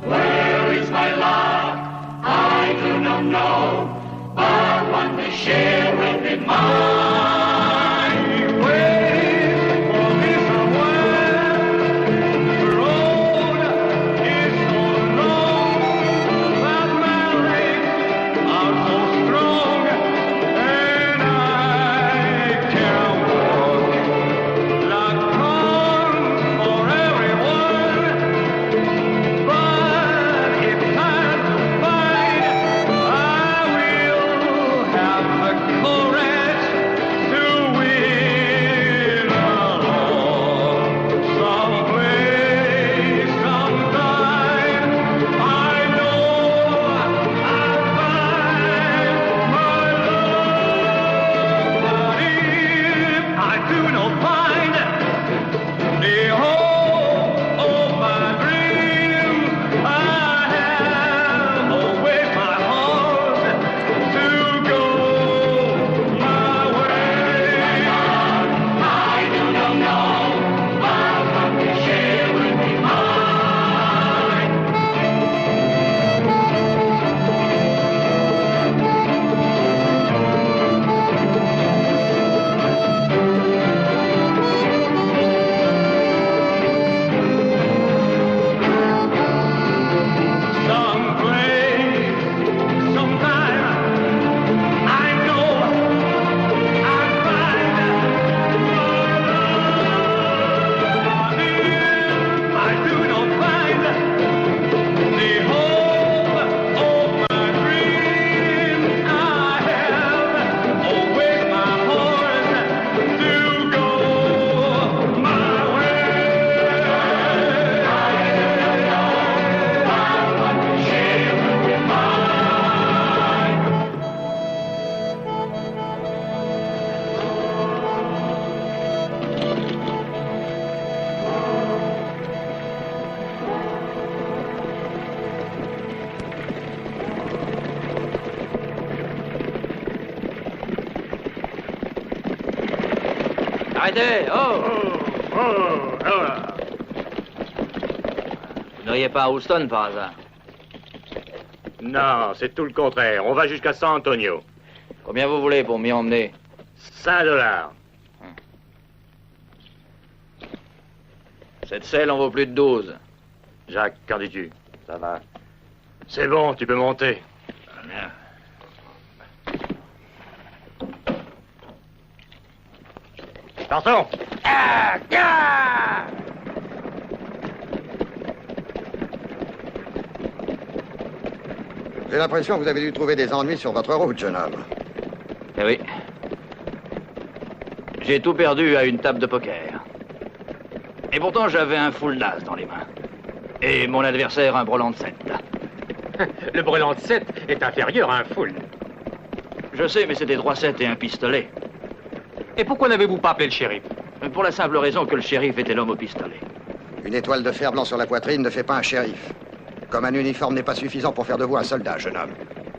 Where is my love? I do not know, but one day she will be mine. Arrêtez! Oh! Vous n'iriez pas à Houston par hasard? Non, c'est tout le contraire. On va jusqu'à San Antonio. Combien vous voulez pour m'y emmener? $5. Cette selle en vaut plus de 12. Jacques, qu'en dis-tu? Ça va. C'est bon, tu peux monter. Bien. Partons! J'ai l'impression que vous avez dû trouver des ennuis sur votre route, jeune homme. Eh oui. J'ai tout perdu à une table de poker. Et pourtant, j'avais un full d'as dans les mains. Et mon adversaire, un brelan de 7. Le brelan de 7 est inférieur à un full. Je sais, mais c'était 3-7 et un pistolet. Et pourquoi n'avez-vous pas appelé le shérif? Pour la simple raison que le shérif était l'homme au pistolet. Une étoile de fer blanc sur la poitrine ne fait pas un shérif. Comme un uniforme n'est pas suffisant pour faire de vous un soldat, jeune homme.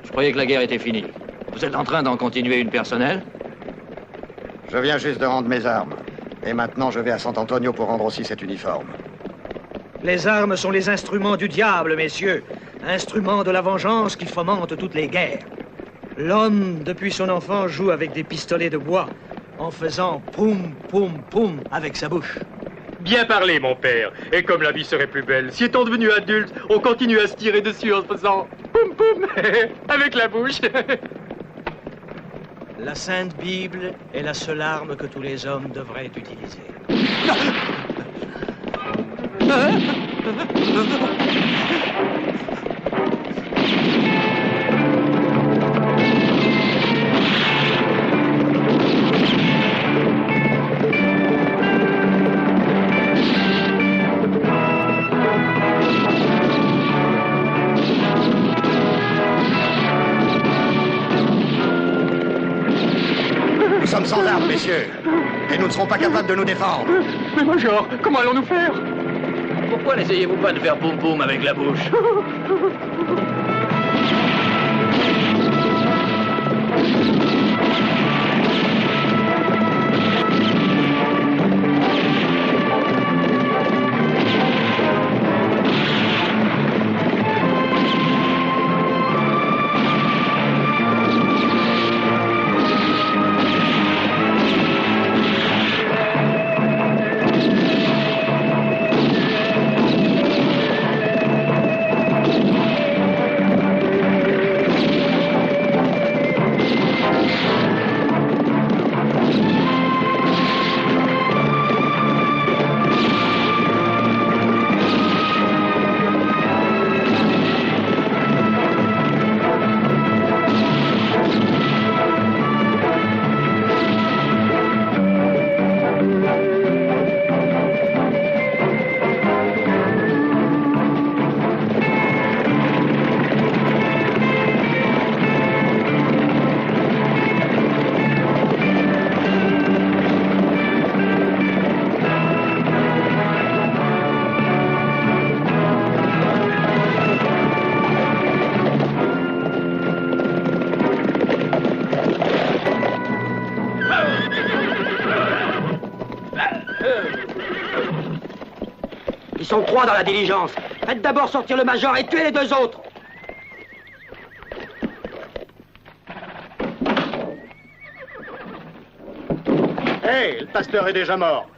Je croyais que la guerre était finie. Vous êtes en train d'en continuer une personnelle? Je viens juste de rendre mes armes. Et maintenant, je vais à San Antonio pour rendre aussi cet uniforme. Les armes sont les instruments du diable, messieurs. Instruments de la vengeance qui fomente toutes les guerres. L'homme, depuis son enfance, joue avec des pistolets de bois, en faisant poum, poum, poum avec sa bouche. Bien parlé, mon père. Et comme la vie serait plus belle, si étant devenu adulte, on continue à se tirer dessus en se faisant poum, poum avec la bouche. La Sainte Bible est la seule arme que tous les hommes devraient utiliser. Nous sommes sans armes, messieurs. Et nous ne serons pas capables de nous défendre. Mais Major, comment allons-nous faire? Pourquoi n'essayez-vous pas de faire poum poum avec la bouche? Ils sont 3 dans la diligence. Faites d'abord sortir le major et tuez les 2 autres. Hé, le pasteur est déjà mort.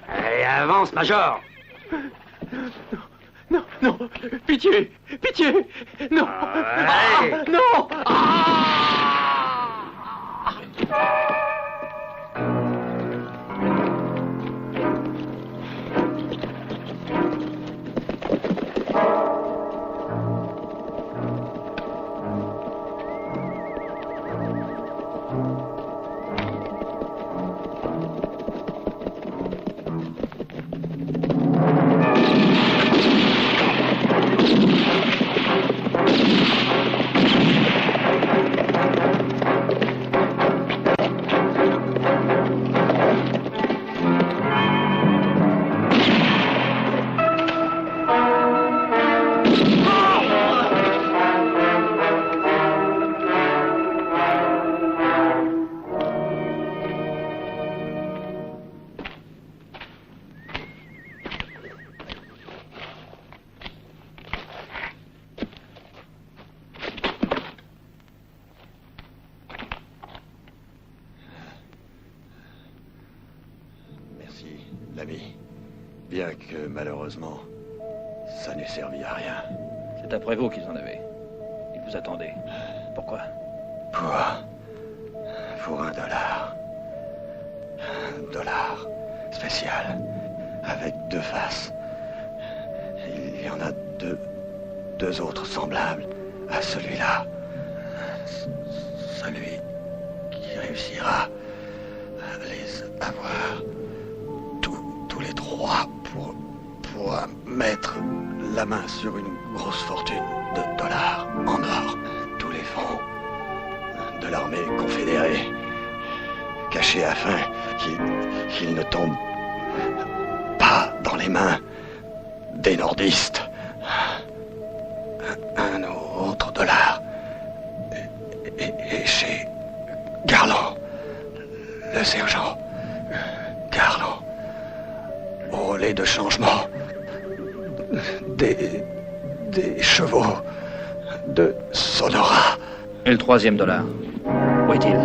Allez, avance, major. Non, non, pitié, pitié, non, Allez. non. L'ami. Bien que, malheureusement, ça n'ait servi à rien. C'est après vous qu'ils en avaient. Ils vous attendaient. Pourquoi? Pour $1. $1 spécial. Avec 2 faces. Il y en a deux autres semblables à celui-là. Celui qui réussira à les avoir tous les 3 pour mettre la main sur une grosse fortune de dollars en or. Tous les fonds de l'armée confédérée, cachés afin qu'ils ne tombent pas dans les mains des nordistes. Un autre $. Et chez Garland, le sergent Garland, au relais de changement, des chevaux de Sonora. Et le 3e $? Où est-il?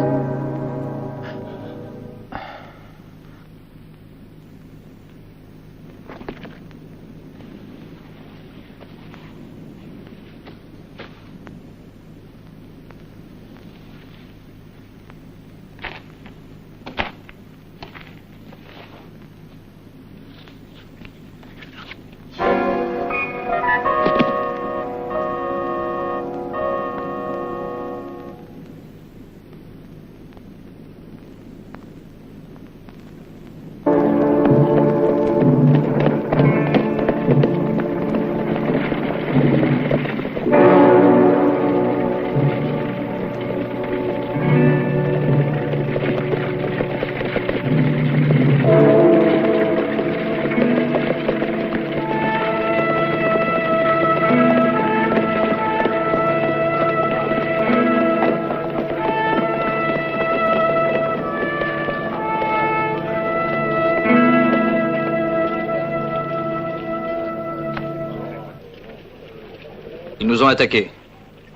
Ils nous ont attaqués.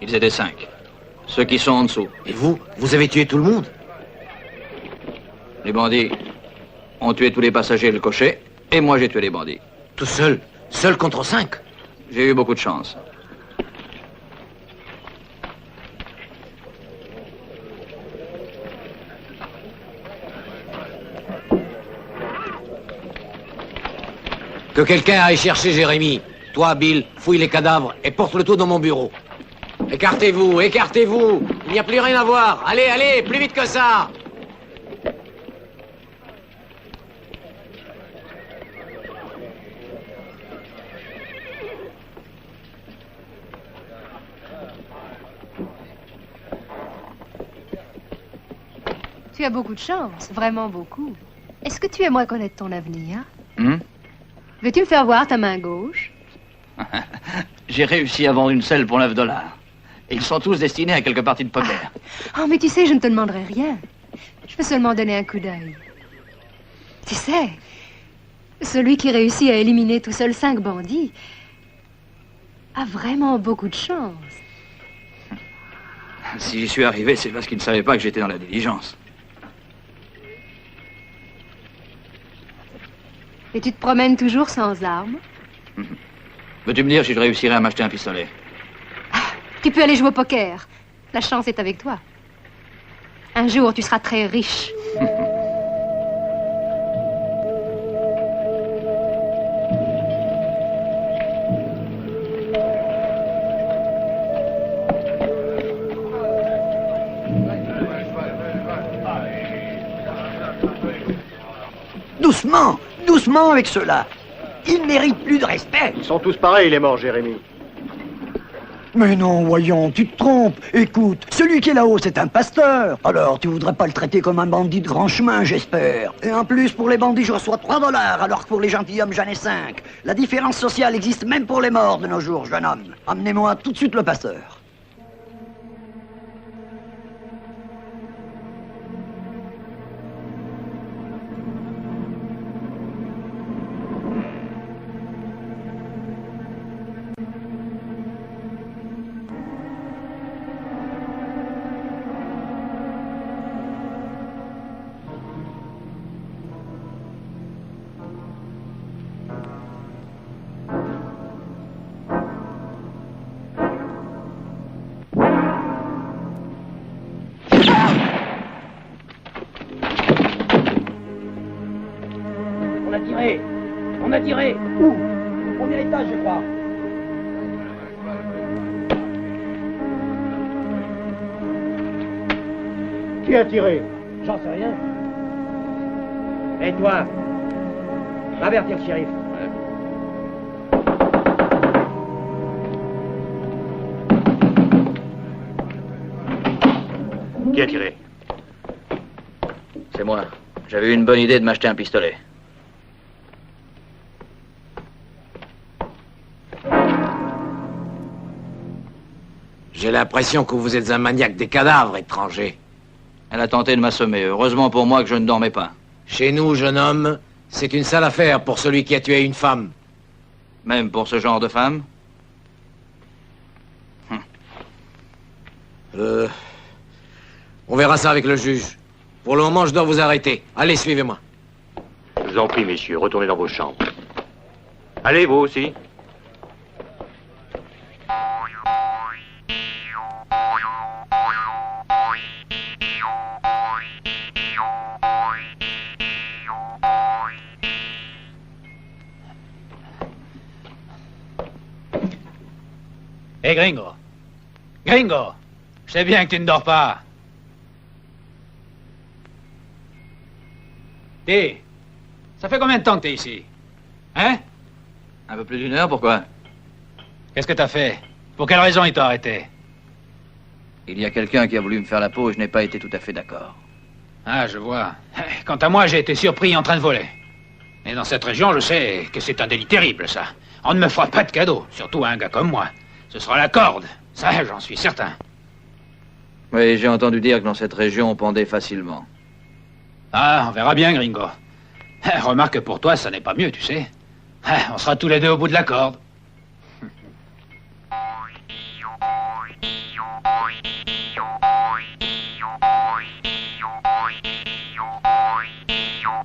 Ils étaient 5. Ceux qui sont en dessous. Et vous avez tué tout le monde? Les bandits ont tué tous les passagers et le cocher, et moi j'ai tué les bandits. Tout seul? Seul contre 5? J'ai eu beaucoup de chance. Que quelqu'un aille chercher Jérémy. Toi, Bill, fouille les cadavres et porte le tout dans mon bureau. Écartez-vous, écartez-vous. Il n'y a plus rien à voir. Allez, allez, plus vite que ça. Tu as beaucoup de chance, vraiment beaucoup. Est-ce que tu aimerais connaître ton avenir? Veux-tu me faire voir ta main gauche? J'ai réussi à vendre une selle pour $9. Et ils sont tous destinés à quelques parties de poker. Oh, mais tu sais, je ne te demanderai rien. Je peux seulement donner un coup d'œil. Tu sais, Celui qui réussit à éliminer tout seul 5 bandits a vraiment beaucoup de chance. Si j'y suis arrivé, c'est parce qu'il ne savait pas que j'étais dans la diligence. Et tu te promènes toujours sans armes? Veux-tu me dire si je réussirais à m'acheter un pistolet? Tu peux aller jouer au poker. La chance est avec toi. Un jour, tu seras très riche. Doucement, doucement avec ceux-là. Ils méritent plus de respect. Ils sont tous pareils, les morts, Jérémy. Mais non, voyons, tu te trompes. Écoute, celui qui est là-haut, c'est un pasteur. Alors, tu voudrais pas le traiter comme un bandit de grand chemin, j'espère. Et en plus, pour les bandits, je reçois 3 $, alors que pour les gentilshommes, j'en ai 5. La différence sociale existe même pour les morts de nos jours, jeune homme. Amenez-moi tout de suite le pasteur. On a tiré. Où? Au premier étage, je crois. Qui a tiré? J'en sais rien. Et toi? Va avertir le shérif. Qui a tiré? C'est moi. J'avais eu une bonne idée de m'acheter un pistolet. J'ai l'impression que vous êtes un maniaque des cadavres, étranger. Elle a tenté de m'assommer. Heureusement pour moi que je ne dormais pas. Chez nous, jeune homme, c'est une sale affaire pour celui qui a tué une femme. Même pour ce genre de femme? On verra ça avec le juge. Pour le moment, je dois vous arrêter. Allez, suivez-moi. Je vous en prie, messieurs, retournez dans vos chambres. Allez, vous aussi. Hé, Gringo. Gringo, je sais bien que tu ne dors pas. Hé, ça fait combien de temps que t'es ici? Hein? Un peu plus d'1 heure, pourquoi? Qu'est-ce que t'as fait? Pour quelle raison il t'a arrêté? Il y a quelqu'un qui a voulu me faire la peau et je n'ai pas été tout à fait d'accord. Ah, je vois. Quant à moi, j'ai été surpris en train de voler. Et dans cette région, je sais que c'est un délit terrible, ça. On ne me fera pas de cadeau, surtout à un gars comme moi. Ce sera la corde, ça, j'en suis certain. Oui, j'ai entendu dire que dans cette région, on pendait facilement. Ah, on verra bien, Gringo. Remarque que pour toi, ça n'est pas mieux, tu sais. On sera tous les deux au bout de la corde.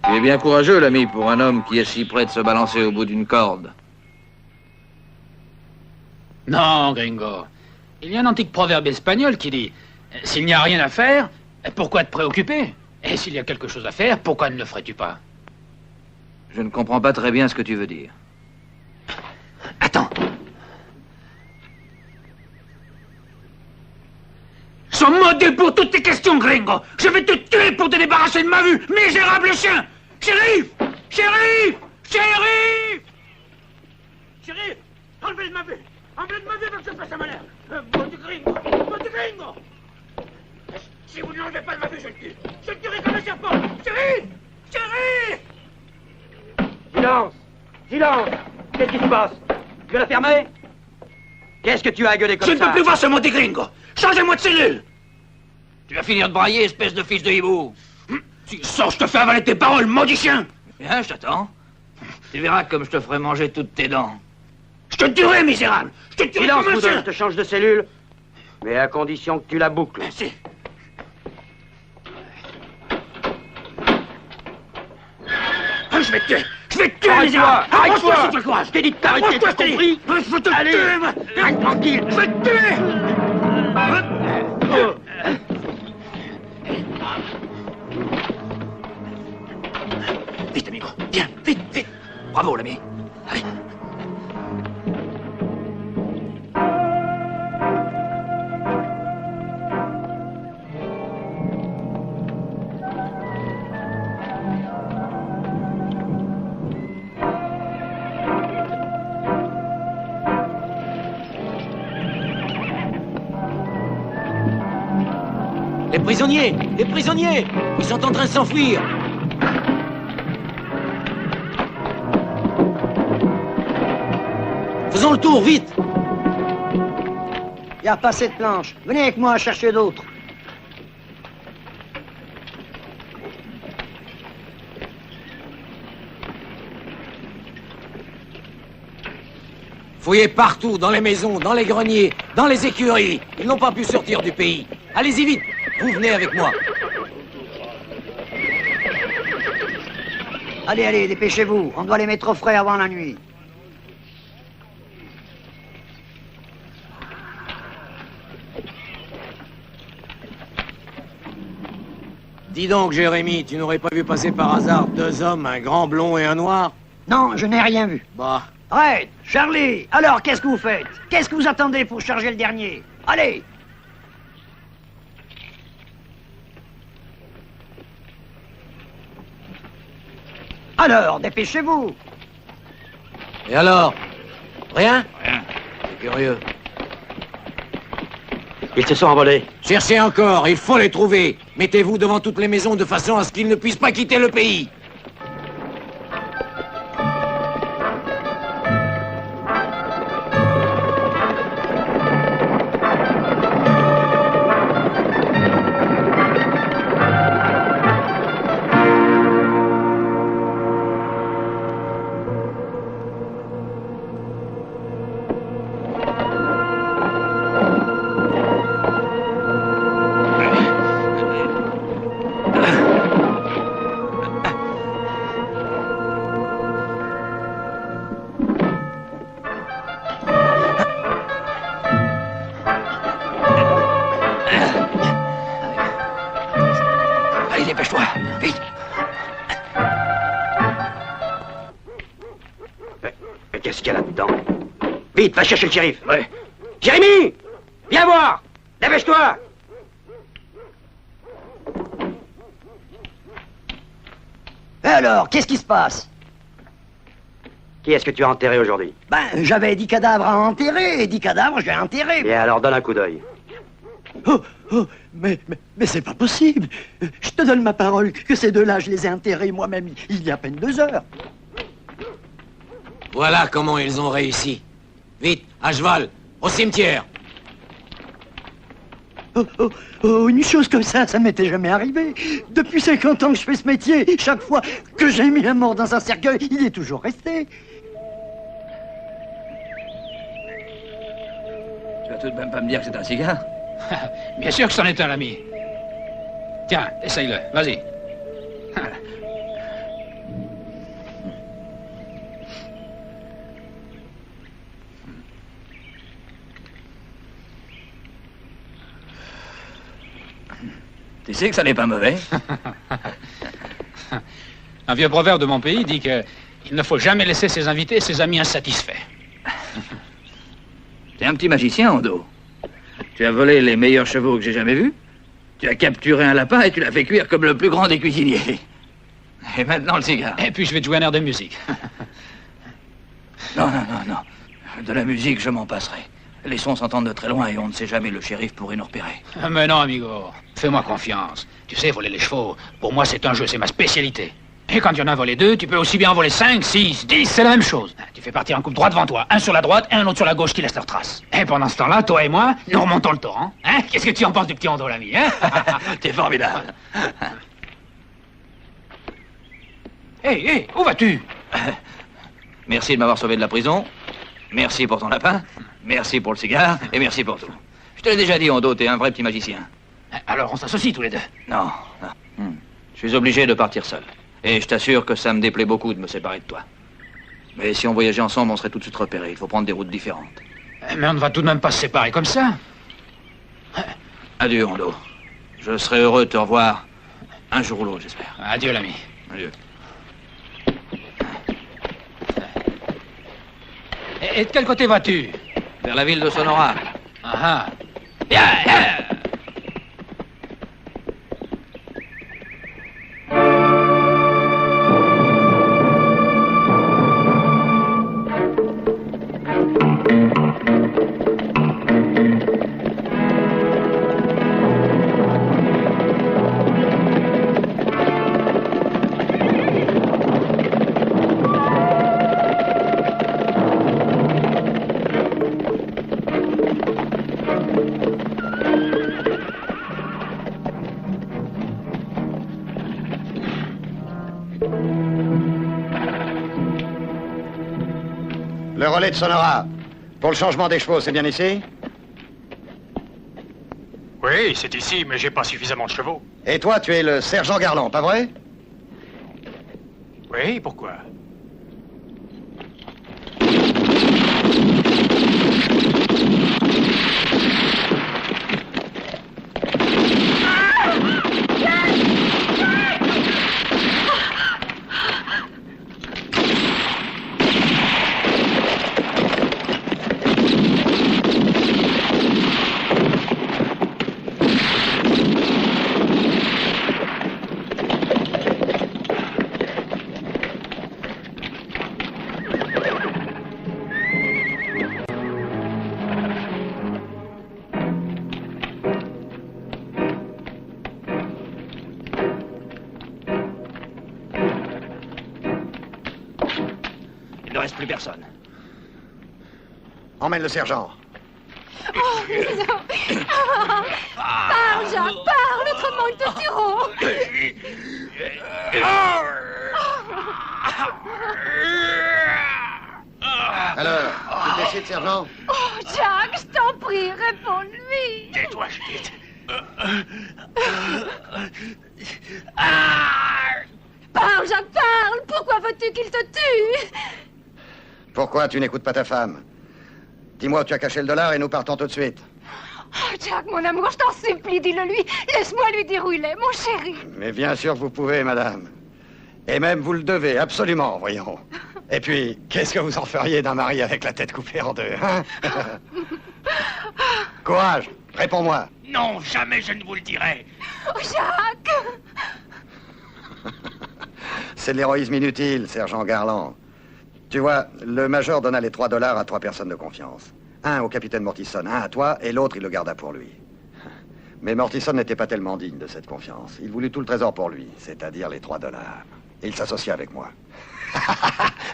Tu es bien courageux, l'ami, pour un homme qui est si près de se balancer au bout d'une corde. Non, Gringo. Il y a un antique proverbe espagnol qui dit « S'il n'y a rien à faire, pourquoi te préoccuper? Et s'il y a quelque chose à faire, pourquoi ne le ferais-tu pas ?» Je ne comprends pas très bien ce que tu veux dire. Attends. Sont modés pour toutes tes questions, Gringo. Je vais te tuer pour te débarrasser de ma vue, misérable chien. Shérif! Shérif! Shérif! Shérif! Enlevez de ma vue! Enlevez de ma vue avant que je fasse à ma mère! Bon de Gringo! Bon de Gringo! Si vous ne l'enlevez pas de ma vue, je le tue! Je le tuerai comme un serpent! Shérif! Shérif! Silence! Silence! Qu'est-ce qui se passe? Tu veux la fermer? Qu'est-ce que tu as gueulé comme ça? Je ne peux plus voir ce Monte Gringo! Changez-moi de cellule! Tu vas finir de brailler, espèce de fils de hibou! Si je sors, je te fais avaler tes paroles, maudit chien! Bien, je t'attends. Tu verras comme je te ferai manger toutes tes dents. Je te tuerai, misérable. Je te tuerai. Silence, comme un Boudin, chien. je te change de cellule, mais à condition que tu la boucles. Merci. Ah, je vais te tuer. Je vais te tuer, misérable. Arrête-toi. Arrête-toi si tu as le courage. Je t'ai dit de t'arrêter, t'as compris? Je vais te Allez, tuer, moi. reste tranquille. Je vais te tuer. Vite, amigo. Viens, vite, vite. Bravo, l'ami. Allez. Les prisonniers! Les prisonniers! Ils sont en train de s'enfuir! Faisons le tour, vite! Il n'y a pas assez de planches. Venez avec moi chercher d'autres. Fouillez partout, dans les maisons, dans les greniers, dans les écuries. Ils n'ont pas pu sortir du pays. Allez-y vite! Vous venez avec moi. Allez, allez, dépêchez-vous. On doit les mettre au frais avant la nuit. Dis donc, Jérémy, tu n'aurais pas vu passer par hasard 2 hommes, un grand blond et un noir? Non, je n'ai rien vu. Bah, Red, Charlie, alors qu'est-ce que vous faites? Qu'est-ce que vous attendez pour charger le dernier? Allez! Alors, dépêchez-vous! et alors? Rien? Rien. C'est curieux. Ils se sont envolés. Cherchez encore, il faut les trouver. Mettez-vous devant toutes les maisons de façon à ce qu'ils ne puissent pas quitter le pays. Allez, dépêche-toi. Vite. Mais qu'est-ce qu'il y a là-dedans? Vite, va chercher le shérif. Ouais. Jérémy! Viens voir! Dépêche-toi! Et alors, qu'est-ce qui se passe? Qui est-ce que tu as enterré aujourd'hui? Ben, j'avais 10 cadavres à enterrer, et 10 cadavres, j'ai enterré. Et alors, donne un coup d'œil. Oh, mais c'est pas possible. Je te donne ma parole que ces deux-là, je les ai enterrés moi-même il y a à peine 2 heures. Voilà comment ils ont réussi. Vite, à cheval, au cimetière. Une chose comme ça ne m'était jamais arrivé. Depuis 50 ans que je fais ce métier, chaque fois que j'ai mis un mort dans un cercueil, il y est toujours resté. Tu vas tout de même pas me dire que c'est un cigare? Bien sûr que c'en est un, l'ami. Tiens, essaye-le, vas-y. Tu sais que ça n'est pas mauvais. Un vieux proverbe de mon pays dit que il ne faut jamais laisser ses invités et ses amis insatisfaits. T'es un petit magicien, Ondo. Tu as volé les meilleurs chevaux que j'ai jamais vus. Tu as capturé un lapin et tu l'as fait cuire comme le plus grand des cuisiniers. Et maintenant le cigare. Et puis je vais te jouer un air de musique. Non, non, non, non. De la musique, je m'en passerai. Les sons s'entendent de très loin et on ne sait jamais, le shérif pourrait nous repérer. Mais non, amigo. Fais-moi confiance. Tu sais, voler les chevaux, pour moi, c'est un jeu, c'est ma spécialité. Et quand il y en a volé 2, tu peux aussi bien en voler 5, 6, 10, c'est la même chose. Tu fais partir un couple droit devant toi, un sur la droite et un autre sur la gauche qui laisse leur trace. Et pendant ce temps-là, toi et moi, nous remontons le torrent. Hein? Qu'est-ce que tu en penses du petit Ondo, l'ami, hein? T'es formidable. Hé, où vas-tu? Merci de m'avoir sauvé de la prison. Merci pour ton lapin. Merci pour le cigare. Et merci pour tout. Je te l'ai déjà dit, Hondo, t'es un vrai petit magicien. Alors on s'associe tous les deux. Non, non. Je suis obligé de partir seul. Et je t'assure que ça me déplaît beaucoup de me séparer de toi. Mais si on voyageait ensemble, on serait tout de suite repérés. Il faut prendre des routes différentes. Mais on ne va tout de même pas se séparer comme ça. Adieu, Hondo. Je serai heureux de te revoir un jour ou l'autre, j'espère. Adieu, l'ami. Adieu. Et de quel côté vas-tu? Vers la ville de Sonora. Ah ah. Le relais de Sonora. Pour le changement des chevaux, c'est bien ici? Oui, c'est ici, mais j'ai pas suffisamment de chevaux. Et toi, tu es le sergent Garland, pas vrai? Oui, pourquoi? Il ne reste plus personne. Emmène le sergent. Oh, non. Parle, Jacques, parle, autrement ils te tueront. Alors, tu décides, sergent? Oh, Jacques, je t'en prie, réponds-lui. Tais-toi, Judith. Parle, Jacques, parle. Pourquoi veux-tu qu'il te tue? Pourquoi tu n'écoutes pas ta femme? Dis-moi où tu as caché le dollar et nous partons tout de suite. Oh, Jacques, mon amour, je t'en supplie, dis-le-lui. Laisse-moi lui dire où il est, mon chéri. Mais bien sûr que vous pouvez, madame. Et même vous le devez, absolument, voyons. Et puis, qu'est-ce que vous en feriez d'un mari avec la tête coupée en deux, hein? Courage, réponds-moi. Non, jamais je ne vous le dirai. Oh, Jacques! C'est de l'héroïsme inutile, sergent Garland. Tu vois, le major donna les $3 à 3 personnes de confiance. Un au capitaine Mortison, un à toi, et l'autre il le garda pour lui. Mais Mortison n'était pas tellement digne de cette confiance. Il voulut tout le trésor pour lui, c'est-à-dire les $3. Et il s'associa avec moi.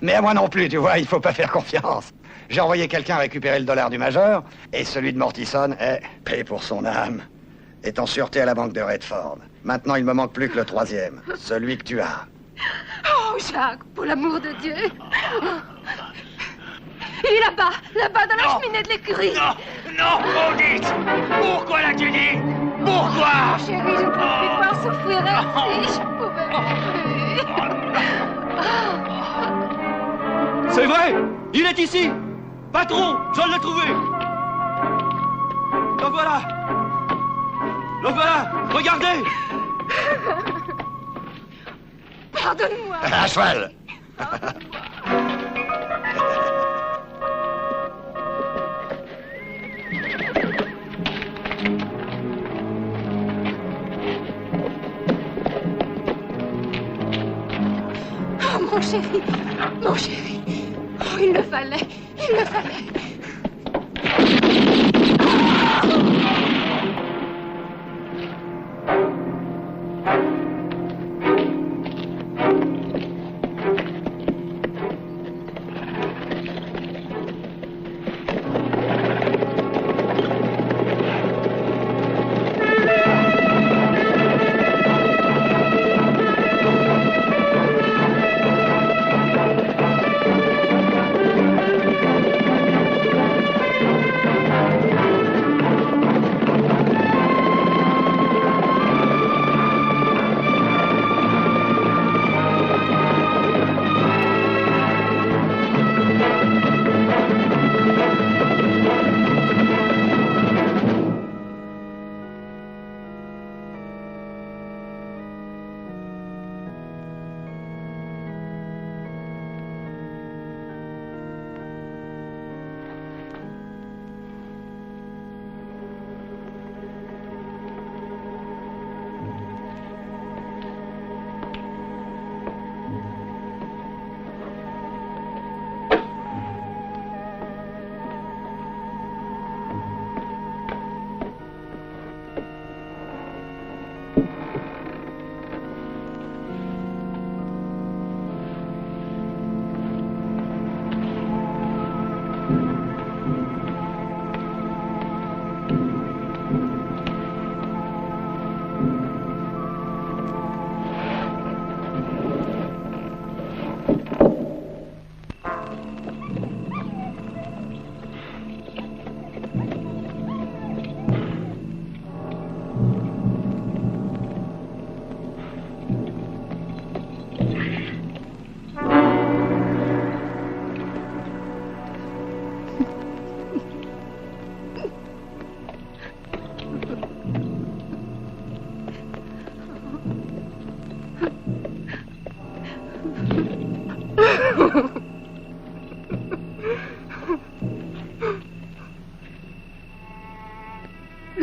Mais à moi non plus, tu vois, il faut pas faire confiance. J'ai envoyé quelqu'un récupérer le dollar du major, et celui de Mortison est, paix pour son âme, est en sûreté à la banque de Redford. Maintenant, il me manque plus que le 3e, celui que tu as. Oh, Jacques, pour l'amour de Dieu. Il est là-bas, là-bas dans la cheminée de l'écurie. Non, non, maudite! Pourquoi l'as-tu dit? Pourquoi? Oh, chérie, je ne peux plus te voir souffrir ainsi. Je pouvais plus. C'est vrai! Il est ici! Patron, je l'ai trouvé! Le voilà! Le voilà! Regardez! Pardonne-moi. À cheval! Oh, mon chéri, mon chéri. Oh, il le fallait, il le fallait.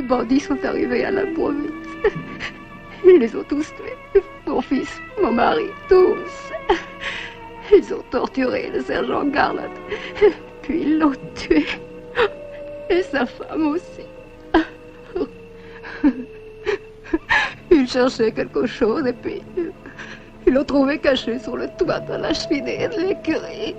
bandits sont arrivés à l'improviste. Ils les ont tous tués. Mon fils, mon mari, tous. Ils ont torturé le sergent Garland. Puis ils l'ont tué. Et sa femme aussi. Ils cherchaient quelque chose et puis ils l'ont trouvé caché sur le toit de la cheminée de l'écurie.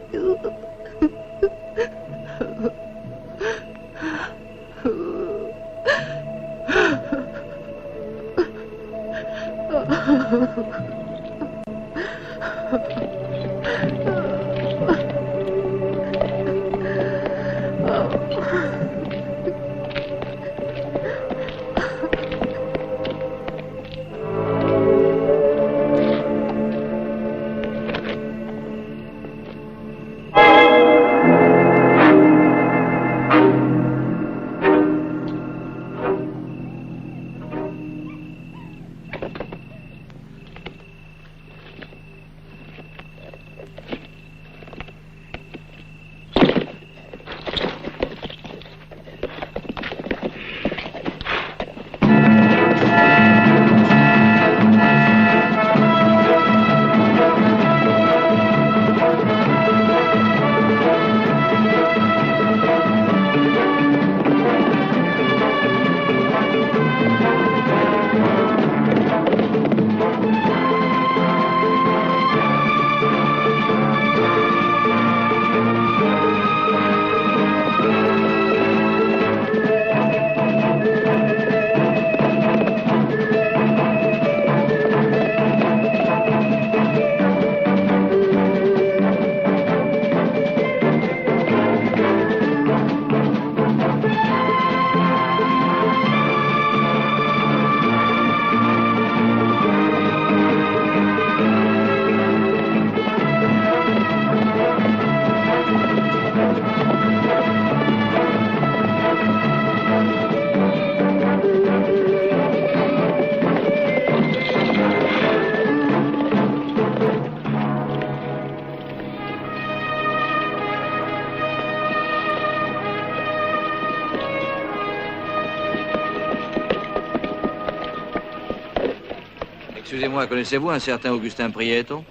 Excusez-moi, connaissez-vous un certain Augustin Prieto?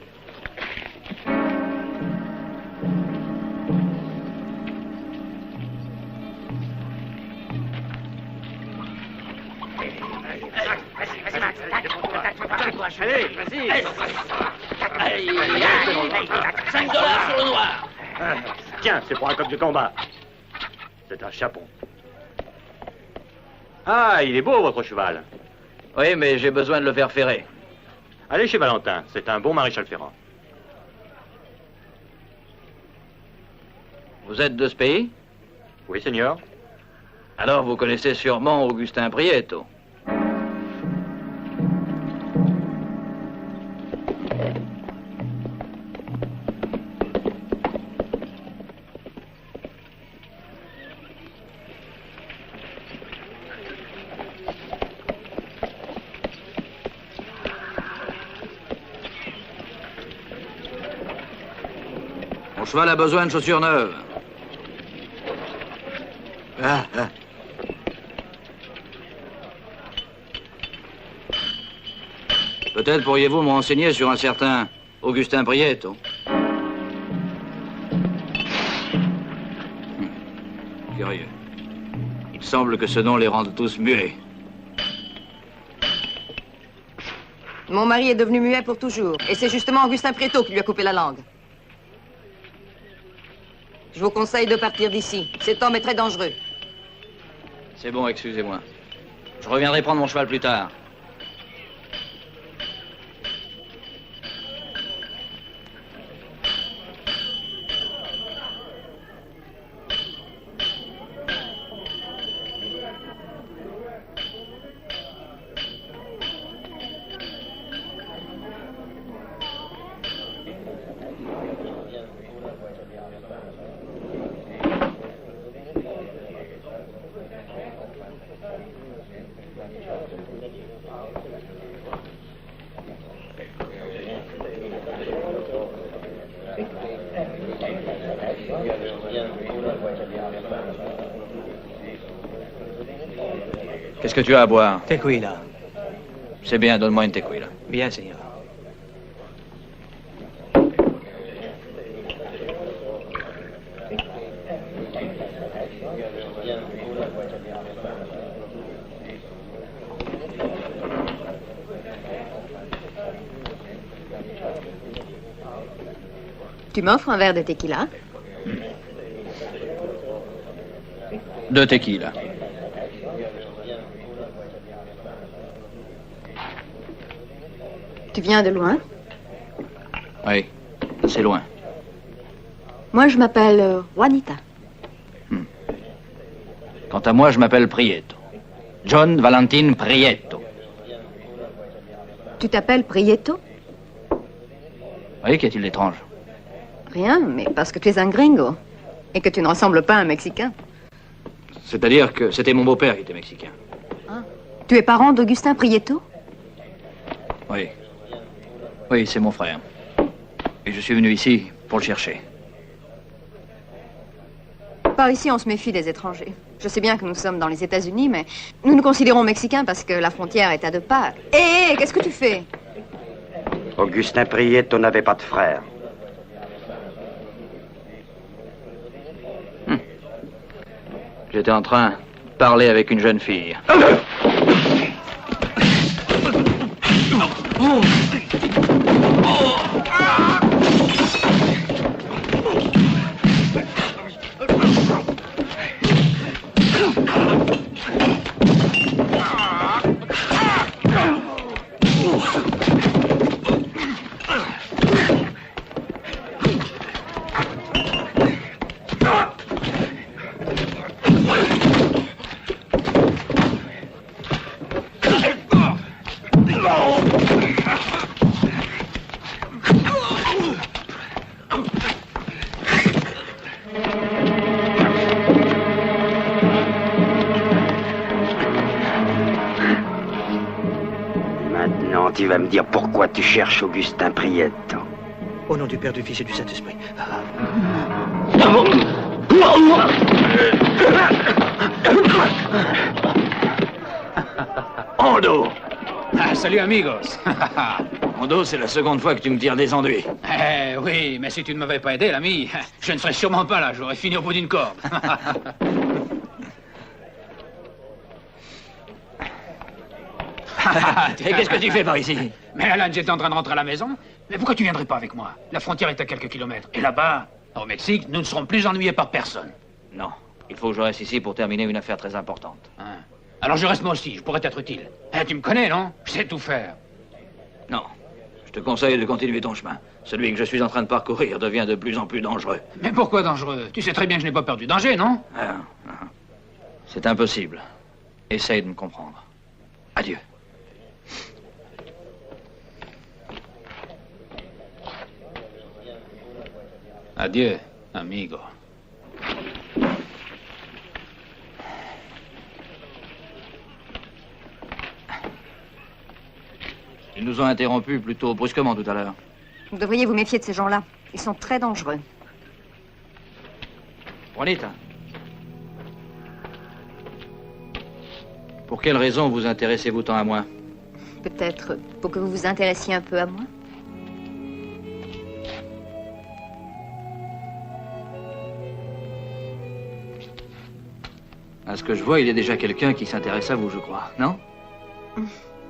Allez, vas-y. Allez, 5 $ sur le noir. Tiens, c'est pour un coq de combat. C'est un chapon. Ah, il est beau, votre cheval. Oui, mais j'ai besoin de le faire ferrer. Allez chez Valentin, c'est un bon maréchal ferrant. Vous êtes de ce pays? Oui, seigneur. Alors vous connaissez sûrement Augustin Prieto. Mon cheval a besoin de chaussures neuves. Peut-être pourriez-vous me renseigner sur un certain Augustin Prieto. Curieux. Il semble que ce nom les rende tous muets. Mon mari est devenu muet pour toujours. Et c'est justement Augustin Prieto qui lui a coupé la langue. Je vous conseille de partir d'ici. Cet homme est très dangereux. C'est bon, excusez-moi. Je reviendrai prendre mon cheval plus tard. Qu'est-ce que tu as à boire? Tequila. C'est bien, donne-moi une tequila. Bien, Seigneur. Tu m'offres un verre de tequila? 2 tequila. Tu viens de loin? Oui, c'est loin. Moi, je m'appelle Juanita. Quant à moi, je m'appelle Prieto. John Valentin Prieto. Tu t'appelles Prieto? Oui, qu'y a-t-il d'étrange? Rien, mais parce que tu es un gringo. Et que tu ne ressembles pas à un Mexicain. C'est-à-dire que c'était mon beau-père qui était mexicain. Ah. Tu es parent d'Augustin Prieto? Oui. Oui, c'est mon frère. Et je suis venu ici pour le chercher. Par ici, on se méfie des étrangers. Je sais bien que nous sommes dans les États-Unis, mais nous nous considérons Mexicains parce que la frontière est à 2 pas. Hé, qu'est-ce que tu fais? Augustin Prieto n'avait pas de frère. J'étais en train de parler avec une jeune fille. Tu vas me dire pourquoi tu cherches Augustin Prieto. Au nom du Père, du Fils et du Saint-Esprit. Hondo! Ah, salut, amigos! Hondo, c'est la seconde fois que tu me tires des enduits. Eh oui, mais si tu ne m'avais pas aidé, l'ami, je ne serais sûrement pas là. J'aurais fini au bout d'une corde. Et qu'est-ce que tu fais par ici? Mais Alan, j'étais en train de rentrer à la maison. Mais pourquoi tu viendrais pas avec moi? La frontière est à quelques kilomètres. Et là-bas, au Mexique, nous ne serons plus ennuyés par personne. Non, il faut que je reste ici pour terminer une affaire très importante. Hein? Alors je reste moi aussi, je pourrais être utile. Eh, tu me connais, non? Je sais tout faire. Non, je te conseille de continuer ton chemin. Celui que je suis en train de parcourir devient de plus en plus dangereux. Mais pourquoi dangereux? Tu sais très bien que je n'ai pas peur du danger, non? C'est impossible. Essaye de me comprendre. Adieu. Adieu, amigo. Ils nous ont interrompus plutôt brusquement tout à l'heure. Vous devriez vous méfier de ces gens-là. Ils sont très dangereux. Juanita. Pour quelle raison vous intéressez-vous tant à moi? Peut-être pour que vous vous intéressiez un peu à moi? À ce que je vois, il y a déjà quelqu'un qui s'intéresse à vous, je crois, non?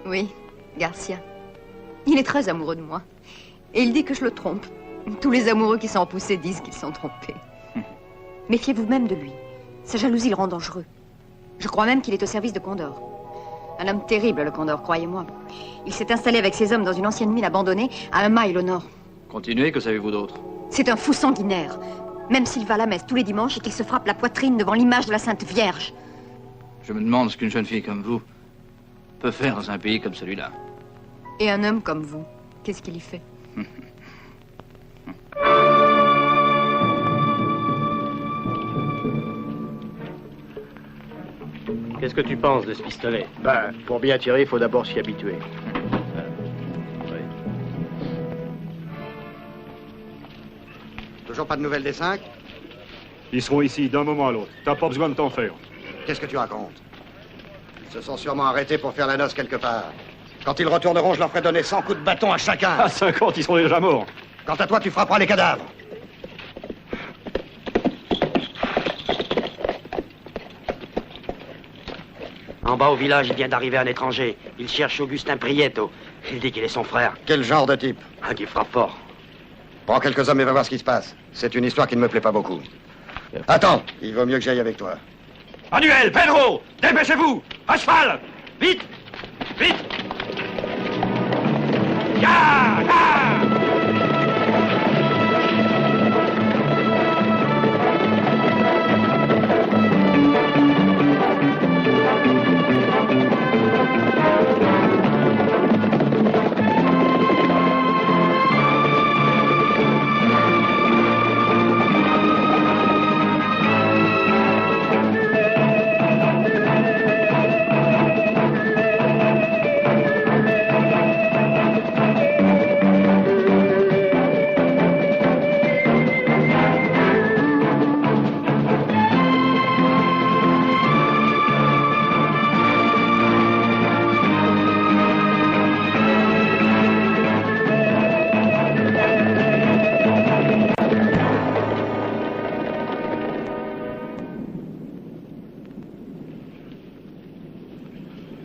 Oui, Garcia. Il est très amoureux de moi. Et il dit que je le trompe. Tous les amoureux qui sont poussés disent qu'ils sont trompés. Méfiez-vous même de lui. Sa jalousie le rend dangereux. Je crois même qu'il est au service de Condor. Un homme terrible, le Condor, croyez-moi. Il s'est installé avec ses hommes dans une ancienne mine abandonnée à 1 mile au nord. Continuez, que savez-vous d'autre? C'est un fou sanguinaire. Même s'il va à la messe tous les dimanches et qu'il se frappe la poitrine devant l'image de la Sainte Vierge. Je me demande ce qu'une jeune fille comme vous peut faire dans un pays comme celui-là. Et un homme comme vous, qu'est-ce qu'il y fait? Qu'est-ce que tu penses de ce pistolet? Ben, pour bien tirer, il faut d'abord s'y habituer. Toujours pas de nouvelles des 5? Ils seront ici d'un moment à l'autre. T'as pas besoin de t'en faire. Qu'est-ce que tu racontes? Ils se sont sûrement arrêtés pour faire la noce quelque part. Quand ils retourneront, je leur ferai donner 100 coups de bâton à chacun. À 50, ils sont déjà morts. Quant à toi, tu frapperas les cadavres. En bas au village, il vient d'arriver un étranger. Il cherche Augustin Prieto. Il dit qu'il est son frère. Quel genre de type? Un qui frappe fort. Prends quelques hommes et va voir ce qui se passe. C'est une histoire qui ne me plaît pas beaucoup. Attends, il vaut mieux que j'aille avec toi. Manuel, Pedro, dépêchez-vous. À cheval. Vite. Vite. Ya, ya.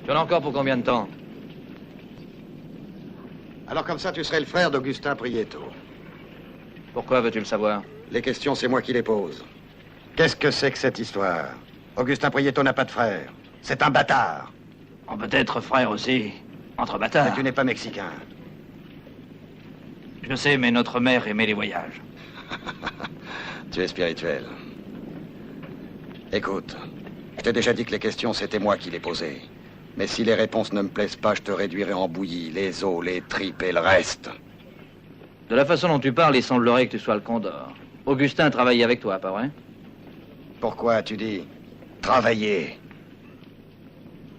Tu en as encore pour combien de temps? Alors comme ça, tu serais le frère d'Augustin Prieto. Pourquoi veux-tu le savoir? Les questions, c'est moi qui les pose. Qu'est-ce que c'est que cette histoire? Augustin Prieto n'a pas de frère. C'est un bâtard. On peut être frère aussi, entre bâtards. Mais tu n'es pas mexicain. Je sais, mais notre mère aimait les voyages. Tu es spirituel. Écoute, je t'ai déjà dit que les questions, c'était moi qui les posais. Mais si les réponses ne me plaisent pas, je te réduirai en bouillie, les os, les tripes et le reste. De la façon dont tu parles, il semblerait que tu sois le Condor. Augustin travaillait avec toi, pas vrai? Pourquoi, tu dis, travailler?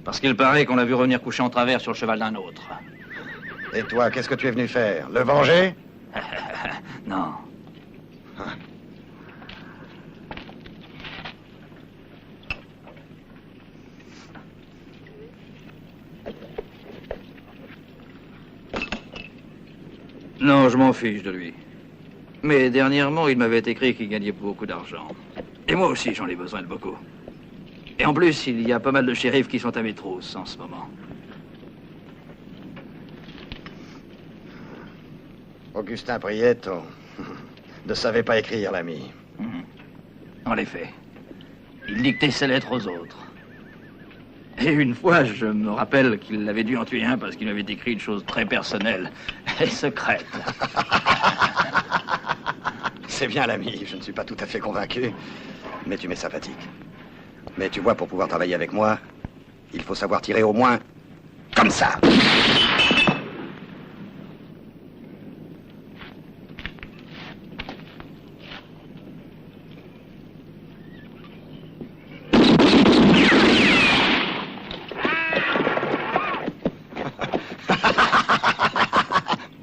Parce qu'il paraît qu'on l'a vu revenir coucher en travers sur le cheval d'un autre. Et toi, qu'est-ce que tu es venu faire? Le venger? Non. Non, je m'en fiche de lui. Mais dernièrement, il m'avait écrit qu'il gagnait beaucoup d'argent. Et moi aussi, j'en ai besoin de beaucoup. Et en plus, il y a pas mal de shérifs qui sont à mes trousses en ce moment. Augustin Prieto ne savait pas écrire, l'ami. En effet. Il dictait ses lettres aux autres. Et une fois, je me rappelle qu'il avait dû en tuer un parce qu'il m'avait écrit une chose très personnelle et secrète. C'est bien, l'ami. Je ne suis pas tout à fait convaincu, mais tu m'es sympathique. Mais tu vois, pour pouvoir travailler avec moi, il faut savoir tirer au moins comme ça.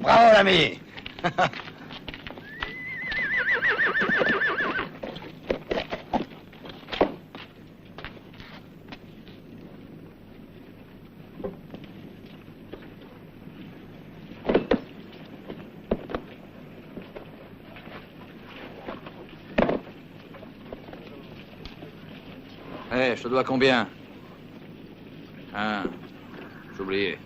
Bravo, l'ami. Hé, je te dois combien? J'ai oublié.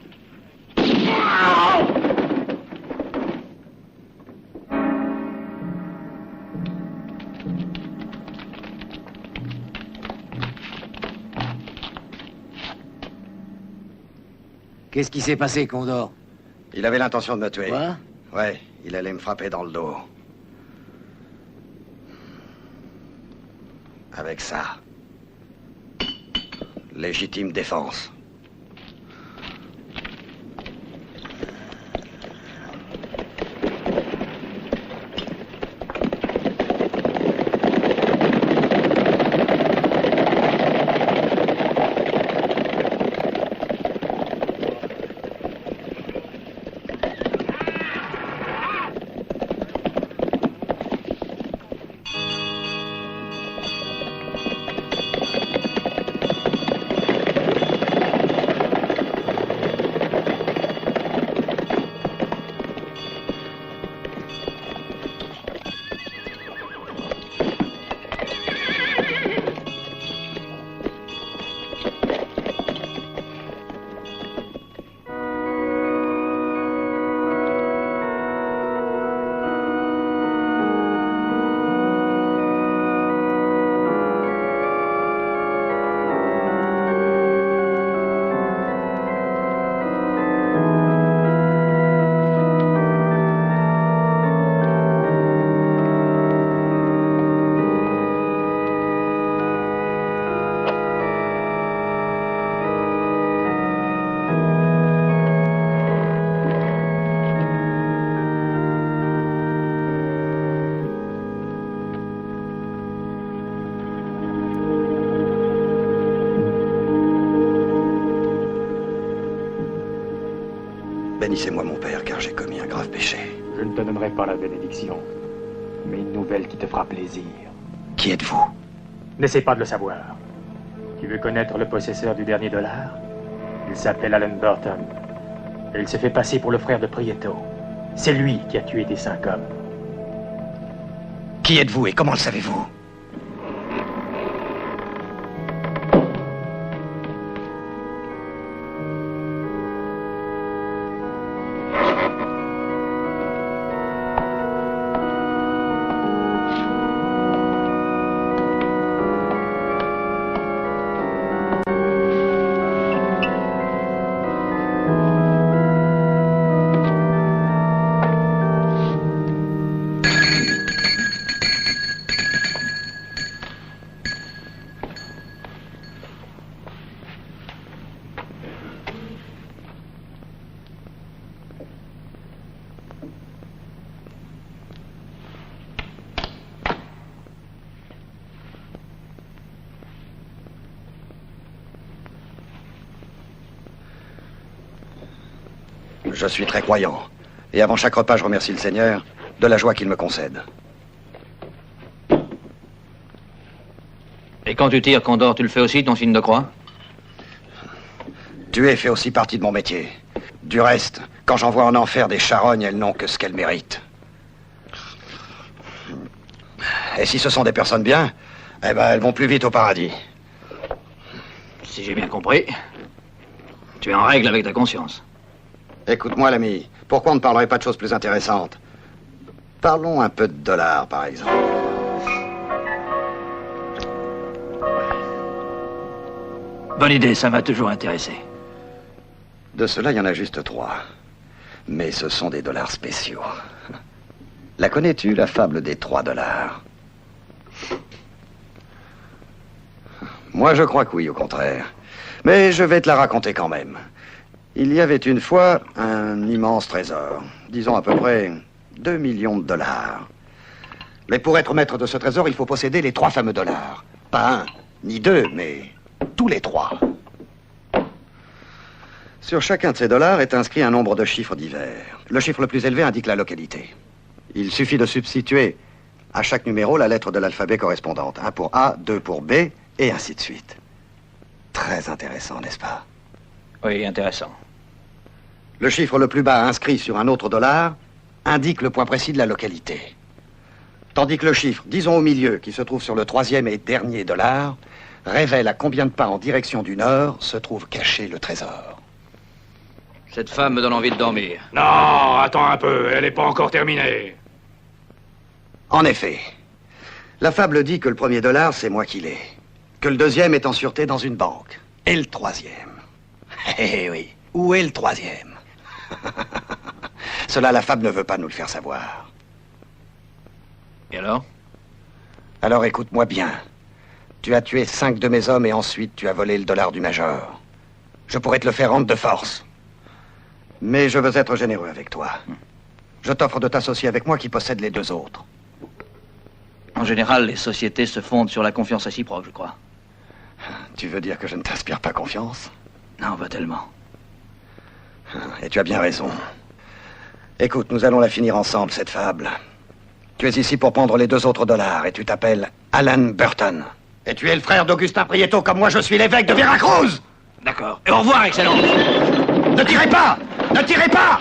Qu'est-ce qui s'est passé, Condor? Il avait l'intention de me tuer. Quoi? Ouais, il allait me frapper dans le dos. Avec ça. Légitime défense. Bénissez-moi, mon père, car j'ai commis un grave péché. Je ne te donnerai pas la bénédiction, mais une nouvelle qui te fera plaisir. Qui êtes-vous? N'essaie pas de le savoir. Tu veux connaître le possesseur du dernier dollar? Il s'appelle Alan Burton. Et il se fait passer pour le frère de Prieto. C'est lui qui a tué tes 5 hommes. Qui êtes-vous et comment le savez-vous? Je suis très croyant. Et avant chaque repas, je remercie le Seigneur de la joie qu'il me concède. Et quand tu tires Condor, tu le fais aussi, ton signe de croix? Tuer fait aussi partie de mon métier. Du reste, quand j'envoie en enfer des charognes, elles n'ont que ce qu'elles méritent. Et si ce sont des personnes bien, eh ben, elles vont plus vite au paradis. Si j'ai bien compris, tu es en règle avec ta conscience. Écoute-moi, l'ami, pourquoi on ne parlerait pas de choses plus intéressantes? Parlons un peu de dollars, par exemple. Bonne idée, ça m'a toujours intéressé. De cela, il y en a juste 3. Mais ce sont des dollars spéciaux. La connais-tu, la fable des 3 dollars? Moi, je crois que oui, au contraire. Mais je vais te la raconter quand même. Il y avait une fois un immense trésor, disons à peu près 2 millions de dollars. Mais pour être maître de ce trésor, il faut posséder les 3 fameux dollars. Pas 1, ni 2, mais tous les 3. Sur chacun de ces dollars est inscrit un nombre de chiffres divers. Le chiffre le plus élevé indique la localité. Il suffit de substituer à chaque numéro la lettre de l'alphabet correspondante. 1 pour A, 2 pour B, et ainsi de suite. Très intéressant, n'est-ce pas? Oui, intéressant. Le chiffre le plus bas inscrit sur un autre dollar indique le point précis de la localité. Tandis que le chiffre, disons au milieu, qui se trouve sur le 3e et dernier dollar, révèle à combien de pas en direction du nord se trouve caché le trésor. Cette femme me donne envie de dormir. Non, attends un peu, elle n'est pas encore terminée. En effet, la fable dit que le premier dollar, c'est moi qui l'ai. Que le deuxième est en sûreté dans une banque. Et le 3e. Eh oui, où est le 3e? Cela, la fable ne veut pas nous le faire savoir. Et alors? Alors écoute-moi bien. Tu as tué 5 de mes hommes et ensuite tu as volé le dollar du major. Je pourrais te le faire rendre de force. Mais je veux être généreux avec toi. Je t'offre de t'associer avec moi qui possède les 2 autres. En général, les sociétés se fondent sur la confiance réciproque, je crois. Tu veux dire que je ne t'inspire pas confiance? Non, pas tellement. Et tu as bien raison. Écoute, nous allons la finir ensemble, cette fable. Tu es ici pour prendre les 2 autres dollars et tu t'appelles Alan Burton. Et tu es le frère d'Augustin Prieto comme moi je suis l'évêque de Veracruz. D'accord. Et au revoir, Excellence. Ne tirez pas! Ne tirez pas!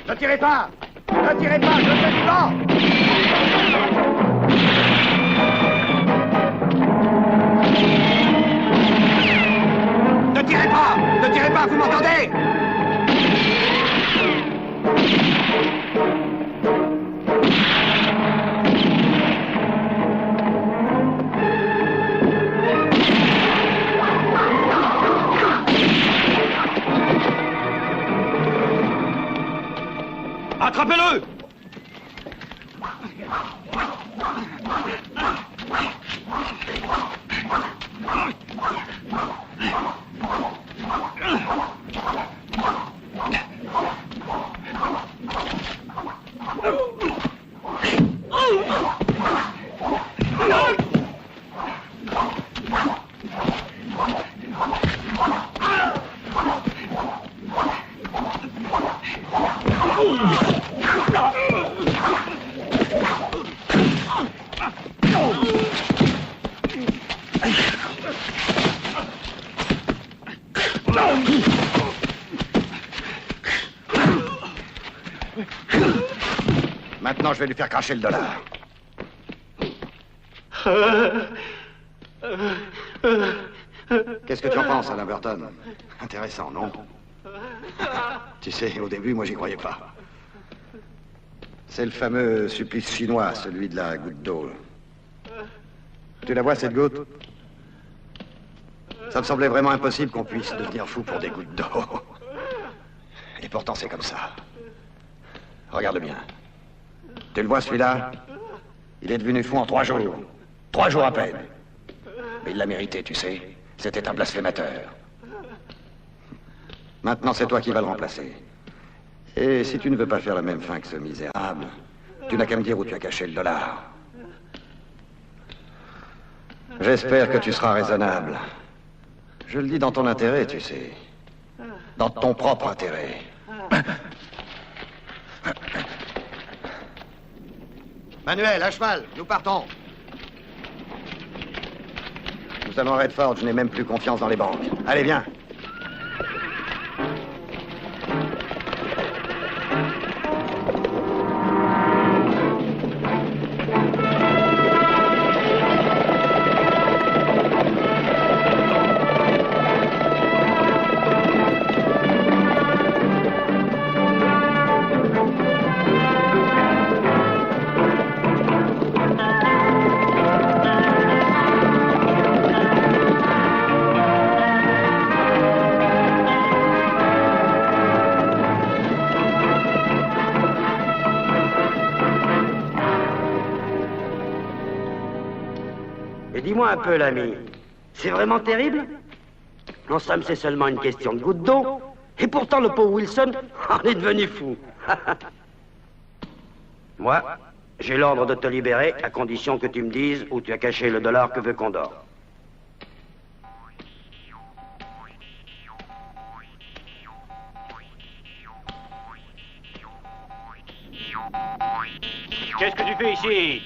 Ne tirez pas! Ne tirez pas! Je suis vivant! Ne tirez pas! Ne tirez pas, vous m'entendez? Attrapez-le! Maintenant, je vais lui faire cracher le dollar. Qu'est-ce que tu en penses, Alain Burton? Intéressant, non? Tu sais, au début, moi, j'y croyais pas. C'est le fameux supplice chinois, celui de la goutte d'eau. Tu la vois, cette goutte? Ça me semblait vraiment impossible qu'on puisse devenir fou pour des gouttes d'eau. Et pourtant, c'est comme ça. Regarde bien. Tu le vois, celui-là? Il est devenu fou en 3 jours. 3 jours à peine. Mais il l'a mérité, tu sais. C'était un blasphémateur. Maintenant, c'est toi qui vas le remplacer. Et si tu ne veux pas faire la même fin que ce misérable, tu n'as qu'à me dire où tu as caché le dollar. J'espère que tu seras raisonnable. Je le dis dans ton intérêt, tu sais. Dans ton propre intérêt. Manuel, à cheval, nous partons. Nous allons à Redford, je n'ai même plus confiance dans les banques. Allez, viens. Dis-moi un peu, l'ami. C'est vraiment terrible? En somme, c'est seulement une question de goutte d'eau. Et pourtant, le pauvre Wilson en est devenu fou. Moi, j'ai l'ordre de te libérer à condition que tu me dises où tu as caché le dollar que veut Condor. Qu'est-ce que tu fais ici?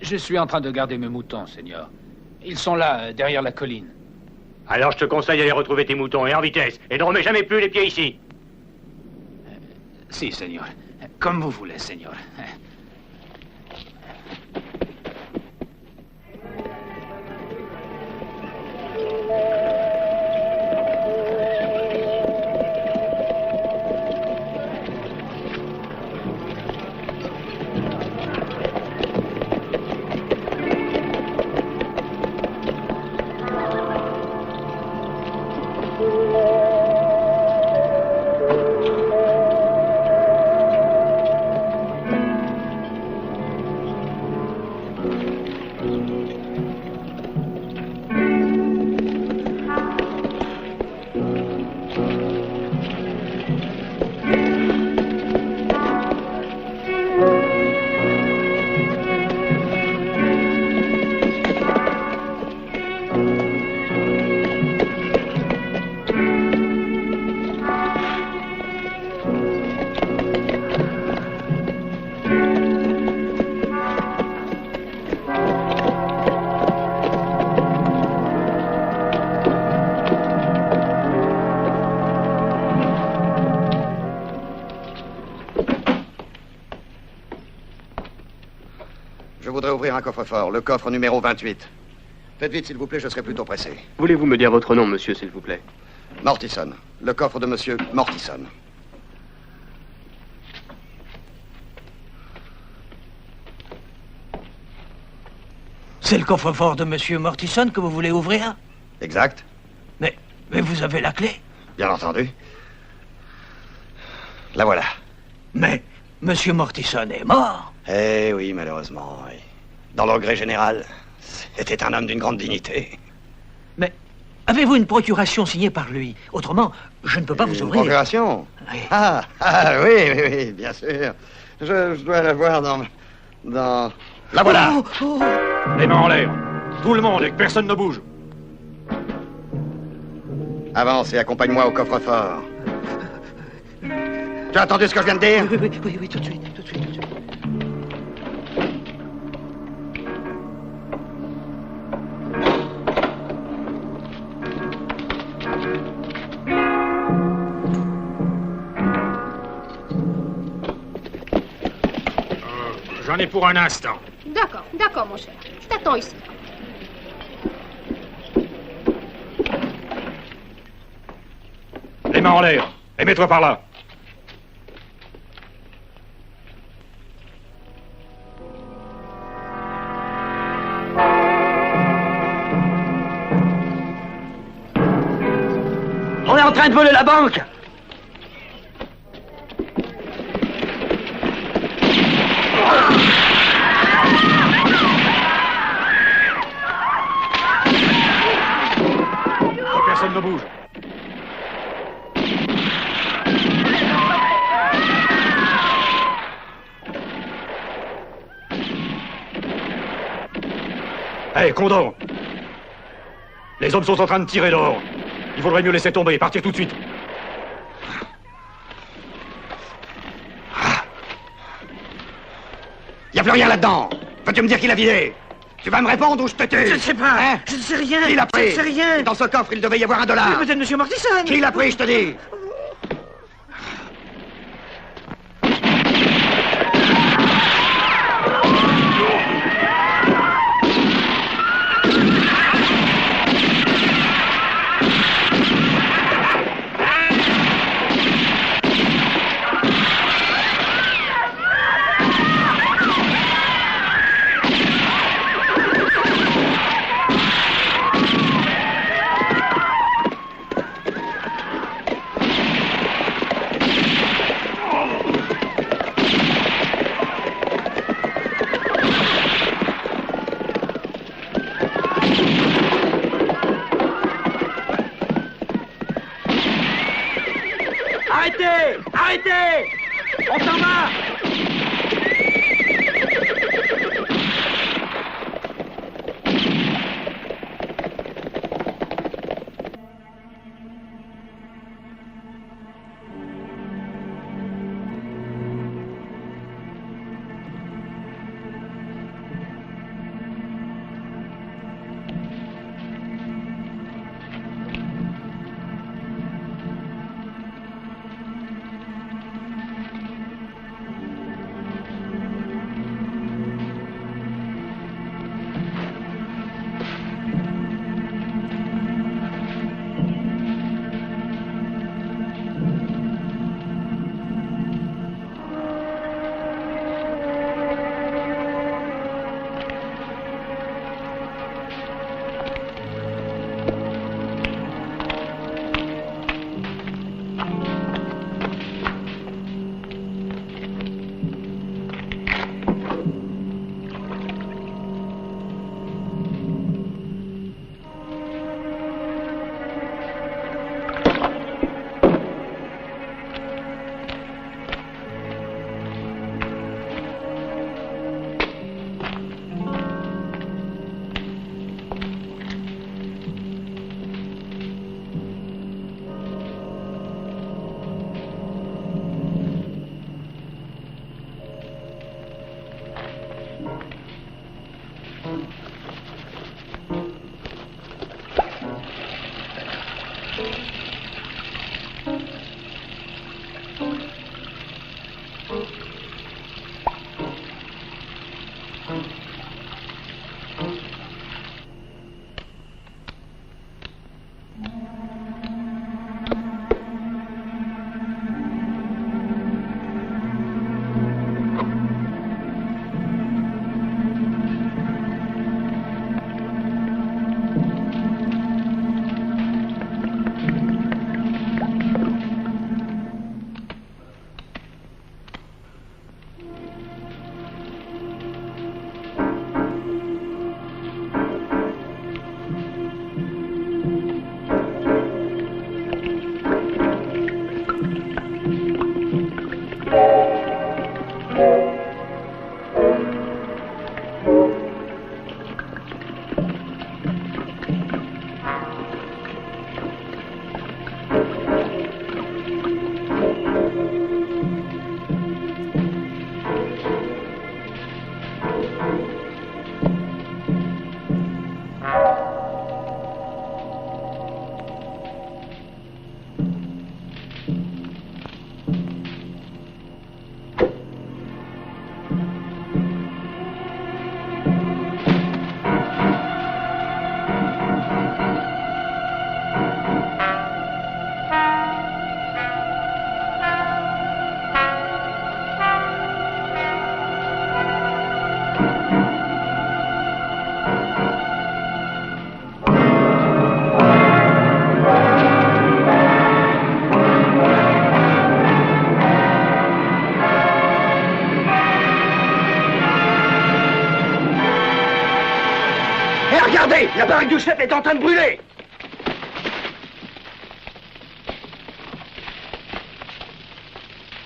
Je suis en train de garder mes moutons, Seigneur. Ils sont là, derrière la colline. Alors je te conseille d'aller retrouver tes moutons, et en vitesse. Et ne remets jamais plus les pieds ici. Si, Seigneur. Comme vous voulez, Seigneur. Je voudrais ouvrir un coffre-fort, le coffre numéro 28. Faites vite, s'il vous plaît, je serai plutôt pressé. Voulez-vous me dire votre nom, monsieur, s'il vous plaît? Mortison. Le coffre de monsieur Mortison. C'est le coffre-fort de monsieur Mortison que vous voulez ouvrir? Exact. Mais vous avez la clé? Bien entendu. La voilà. Mais monsieur Mortison est mort? Eh oui, malheureusement, oui. Dans le regret général, c'était un homme d'une grande dignité. Mais avez-vous une procuration signée par lui? Autrement, je ne peux pas vous ouvrir. Une procuration? Oui. Ah, oui, bien sûr. Je dois la voir dans... La voilà! Les mains en l'air. Tout le monde et que personne ne bouge. Avance et accompagne-moi au coffre-fort. Tu as entendu ce que je viens de dire? Oui, tout de suite. est pour un instant. D'accord, d'accord, mon cher. Je t'attends ici. Les mains en l'air. Et mets-toi par là. On est en train de voler la banque. Personne ne bouge. Hé, Condor! Les hommes sont en train de tirer dehors. Il vaudrait mieux laisser tomber et partir tout de suite. Y a plus rien là-dedans. Veux-tu me dire qui l'a vidé? Tu vas me répondre ou je te tue? Je ne sais pas. Hein? Je ne sais rien. Qui l'a pris? Je ne sais rien. Dans ce coffre, il devait y avoir $1. Mais peut-être Monsieur Mortison. Qui l'a pris, je te dis? Arrêtez! Arrêtez! On s'en va! Regardez, la baraque du chef est en train de brûler.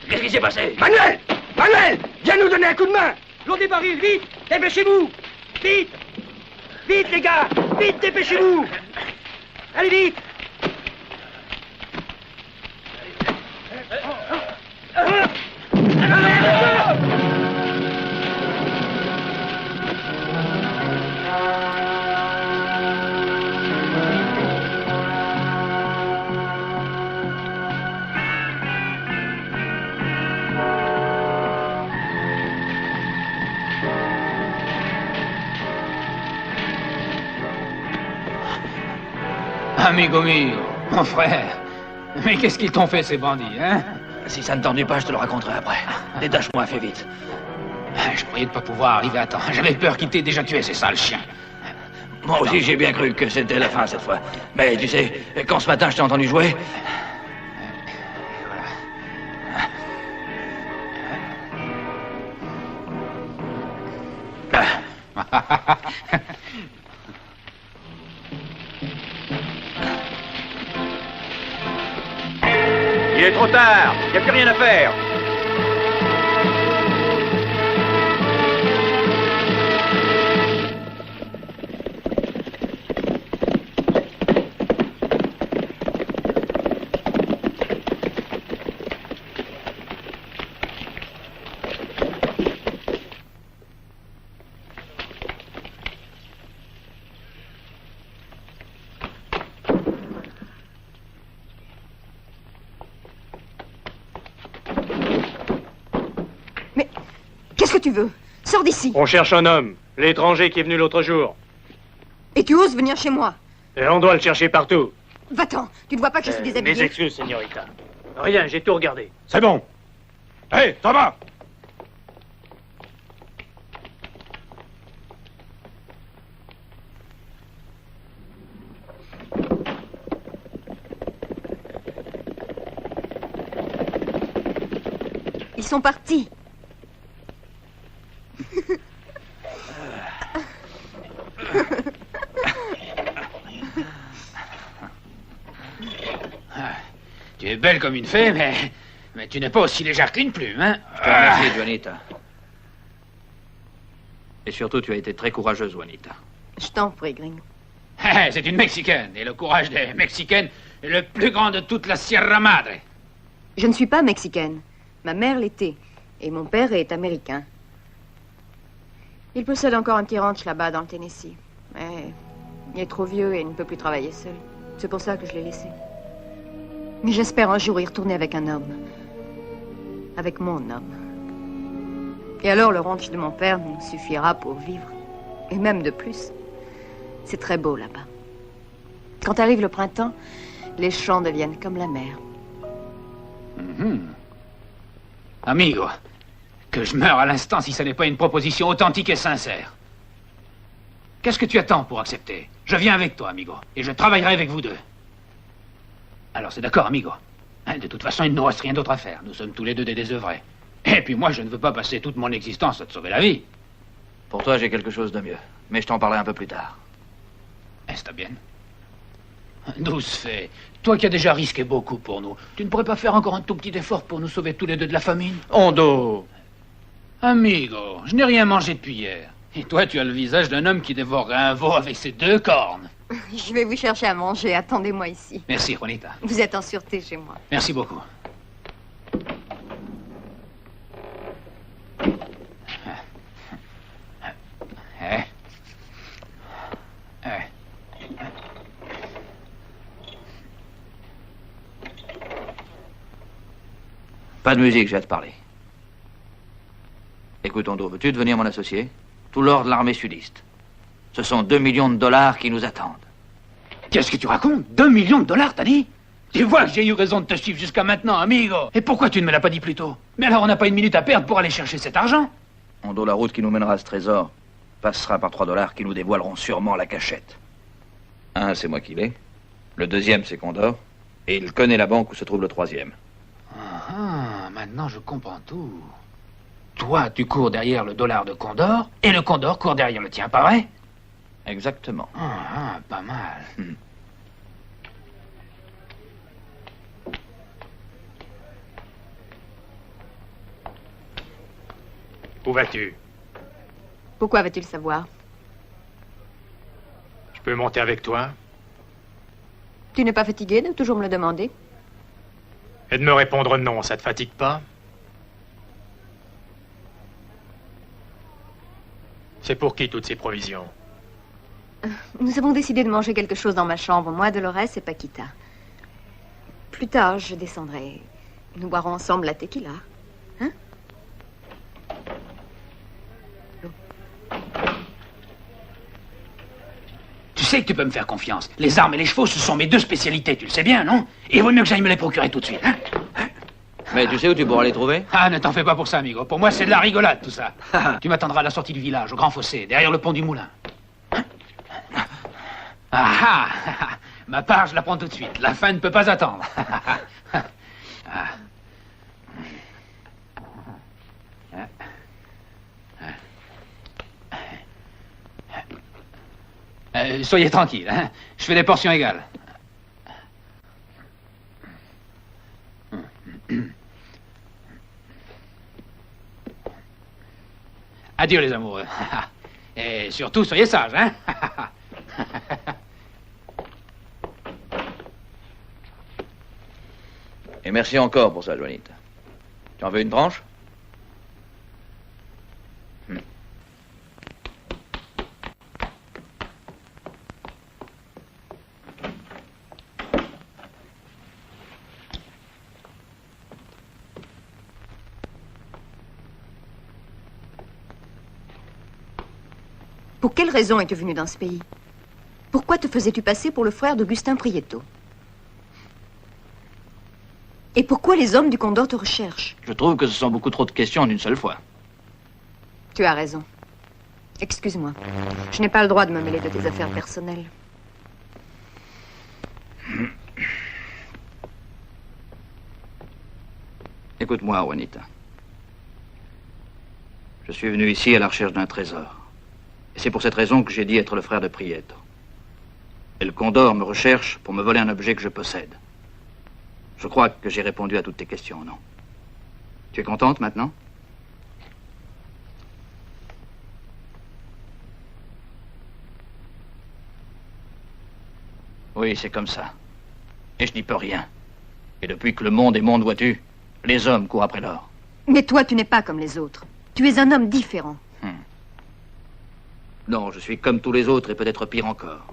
Qu'est-ce qui s'est passé? Manuel! Manuel! Viens nous donner un coup de main! L'eau des barils, vite! Dépêchez-vous! Vite! Vite, les gars! Vite, dépêchez-vous! Allez, vite! Amigo mio, mon frère. Mais qu'est-ce qu'ils t'ont fait, ces bandits, hein? Si ça ne t'ennuie pas, je te le raconterai après. Détache-moi, fais vite. Je croyais ne pas pouvoir arriver à temps. J'avais peur qu'il t'ait déjà tué, ces sales chiens. Moi aussi, j'ai bien cru que c'était la fin cette fois. Mais tu sais, quand ce matin je t'ai entendu jouer... Il est trop tard, il n'y a plus rien à faire. Qu'est-ce que tu veux? Sors d'ici. On cherche un homme, l'étranger qui est venu l'autre jour. Et tu oses venir chez moi? Et on doit le chercher partout. Va-t'en. Tu ne vois pas que je suis déshabillée? Mes excuses, señorita. Rien, j'ai tout regardé. C'est bon. Hé, ça va? Ils sont partis. Tu es belle comme une fée, mais tu n'es pas aussi légère qu'une plume, hein? Je te remercie, Juanita. Et surtout, tu as été très courageuse, Juanita. Je t'en prie, Gringo. C'est une Mexicaine, et le courage des Mexicaines est le plus grand de toute la Sierra Madre. Je ne suis pas mexicaine. Ma mère l'était, et mon père est américain. Il possède encore un petit ranch là-bas dans le Tennessee. Mais il est trop vieux et il ne peut plus travailler seul. C'est pour ça que je l'ai laissé. Mais j'espère un jour y retourner avec un homme. Avec mon homme. Et alors le ranch de mon père nous suffira pour vivre. Et même de plus. C'est très beau là-bas. Quand arrive le printemps, les champs deviennent comme la mer. Amigo, que je meure à l'instant si ce n'est pas une proposition authentique et sincère. Qu'est-ce que tu attends pour accepter? Je viens avec toi, amigo, et je travaillerai avec vous deux. Alors c'est d'accord, amigo. De toute façon, il ne nous reste rien d'autre à faire. Nous sommes tous les deux des désœuvrés. Et puis moi, je ne veux pas passer toute mon existence à te sauver la vie. Pour toi, j'ai quelque chose de mieux. Mais je t'en parlerai un peu plus tard. Está bien. Douce fée, toi qui as déjà risqué beaucoup pour nous, tu ne pourrais pas faire encore un tout petit effort pour nous sauver tous les deux de la famine? Hondo! Amigo, je n'ai rien mangé depuis hier. Et toi, tu as le visage d'un homme qui dévorerait un veau avec ses deux cornes. Je vais vous chercher à manger. Attendez-moi ici. Merci, Juanita. Vous êtes en sûreté chez moi. Merci beaucoup. Pas de musique, j'ai à te parler. Écoute, Hondo, veux-tu devenir mon associé? Tout l'or de l'armée sudiste. Ce sont 2 millions de dollars qui nous attendent. Qu'est-ce que tu racontes? 2 millions de dollars, t'as dit? Tu vois que j'ai eu raison de te suivre jusqu'à maintenant, amigo. Et pourquoi tu ne me l'as pas dit plus tôt? Mais alors on n'a pas une minute à perdre pour aller chercher cet argent? Hondo, la route qui nous mènera à ce trésor passera par 3 dollars qui nous dévoileront sûrement la cachette. Un, c'est moi qui l'ai. Le deuxième, c'est Condor. Et il connaît la banque où se trouve le troisième. Maintenant je comprends tout. Toi, tu cours derrière le dollar de Condor, et le Condor court derrière le tien, pas vrai? Exactement. Pas mal. Où vas-tu? Pourquoi vas-tu le savoir? Je peux monter avec toi? Tu n'es pas fatigué de toujours me le demander? Et de me répondre non, ça te fatigue pas? C'est pour qui toutes ces provisions? Nous avons décidé de manger quelque chose dans ma chambre, moi, Dolores et Paquita. Plus tard, je descendrai. Nous boirons ensemble la tequila. Hein? Tu sais que tu peux me faire confiance. Les armes et les chevaux, ce sont mes deux spécialités, tu le sais bien, non? Et il vaut mieux que j'aille me les procurer tout de suite, hein? Mais tu sais où tu pourras les trouver? Ah, ne t'en fais pas pour ça, amigo. Pour moi, c'est de la rigolade, tout ça. Tu m'attendras à la sortie du village, au Grand Fossé, derrière le pont du Moulin. Ah ah! Ma part, je la prends tout de suite. La fin ne peut pas attendre. Soyez tranquille, hein. Je fais des portions égales. Adieu les amoureux. Et surtout, soyez sages, hein. Et merci encore pour ça, Juanita. Tu en veux une tranche? Pour quelle raison es-tu venu dans ce pays? Pourquoi te faisais-tu passer pour le frère d'Augustin Prieto? Et pourquoi les hommes du Condor te recherchent? Je trouve que ce sont beaucoup trop de questions en une seule fois. Tu as raison. Excuse-moi. Je n'ai pas le droit de me mêler de tes affaires personnelles. Écoute-moi, Juanita. Je suis venu ici à la recherche d'un trésor. Et c'est pour cette raison que j'ai dit être le frère de Prieto. Et le Condor me recherche pour me voler un objet que je possède. Je crois que j'ai répondu à toutes tes questions, non? Tu es contente maintenant? Oui, c'est comme ça. Et je n'y peux rien. Et depuis que le monde est monde, vois-tu, les hommes courent après l'or. Mais toi, tu n'es pas comme les autres. Tu es un homme différent. Non, je suis comme tous les autres et peut-être pire encore.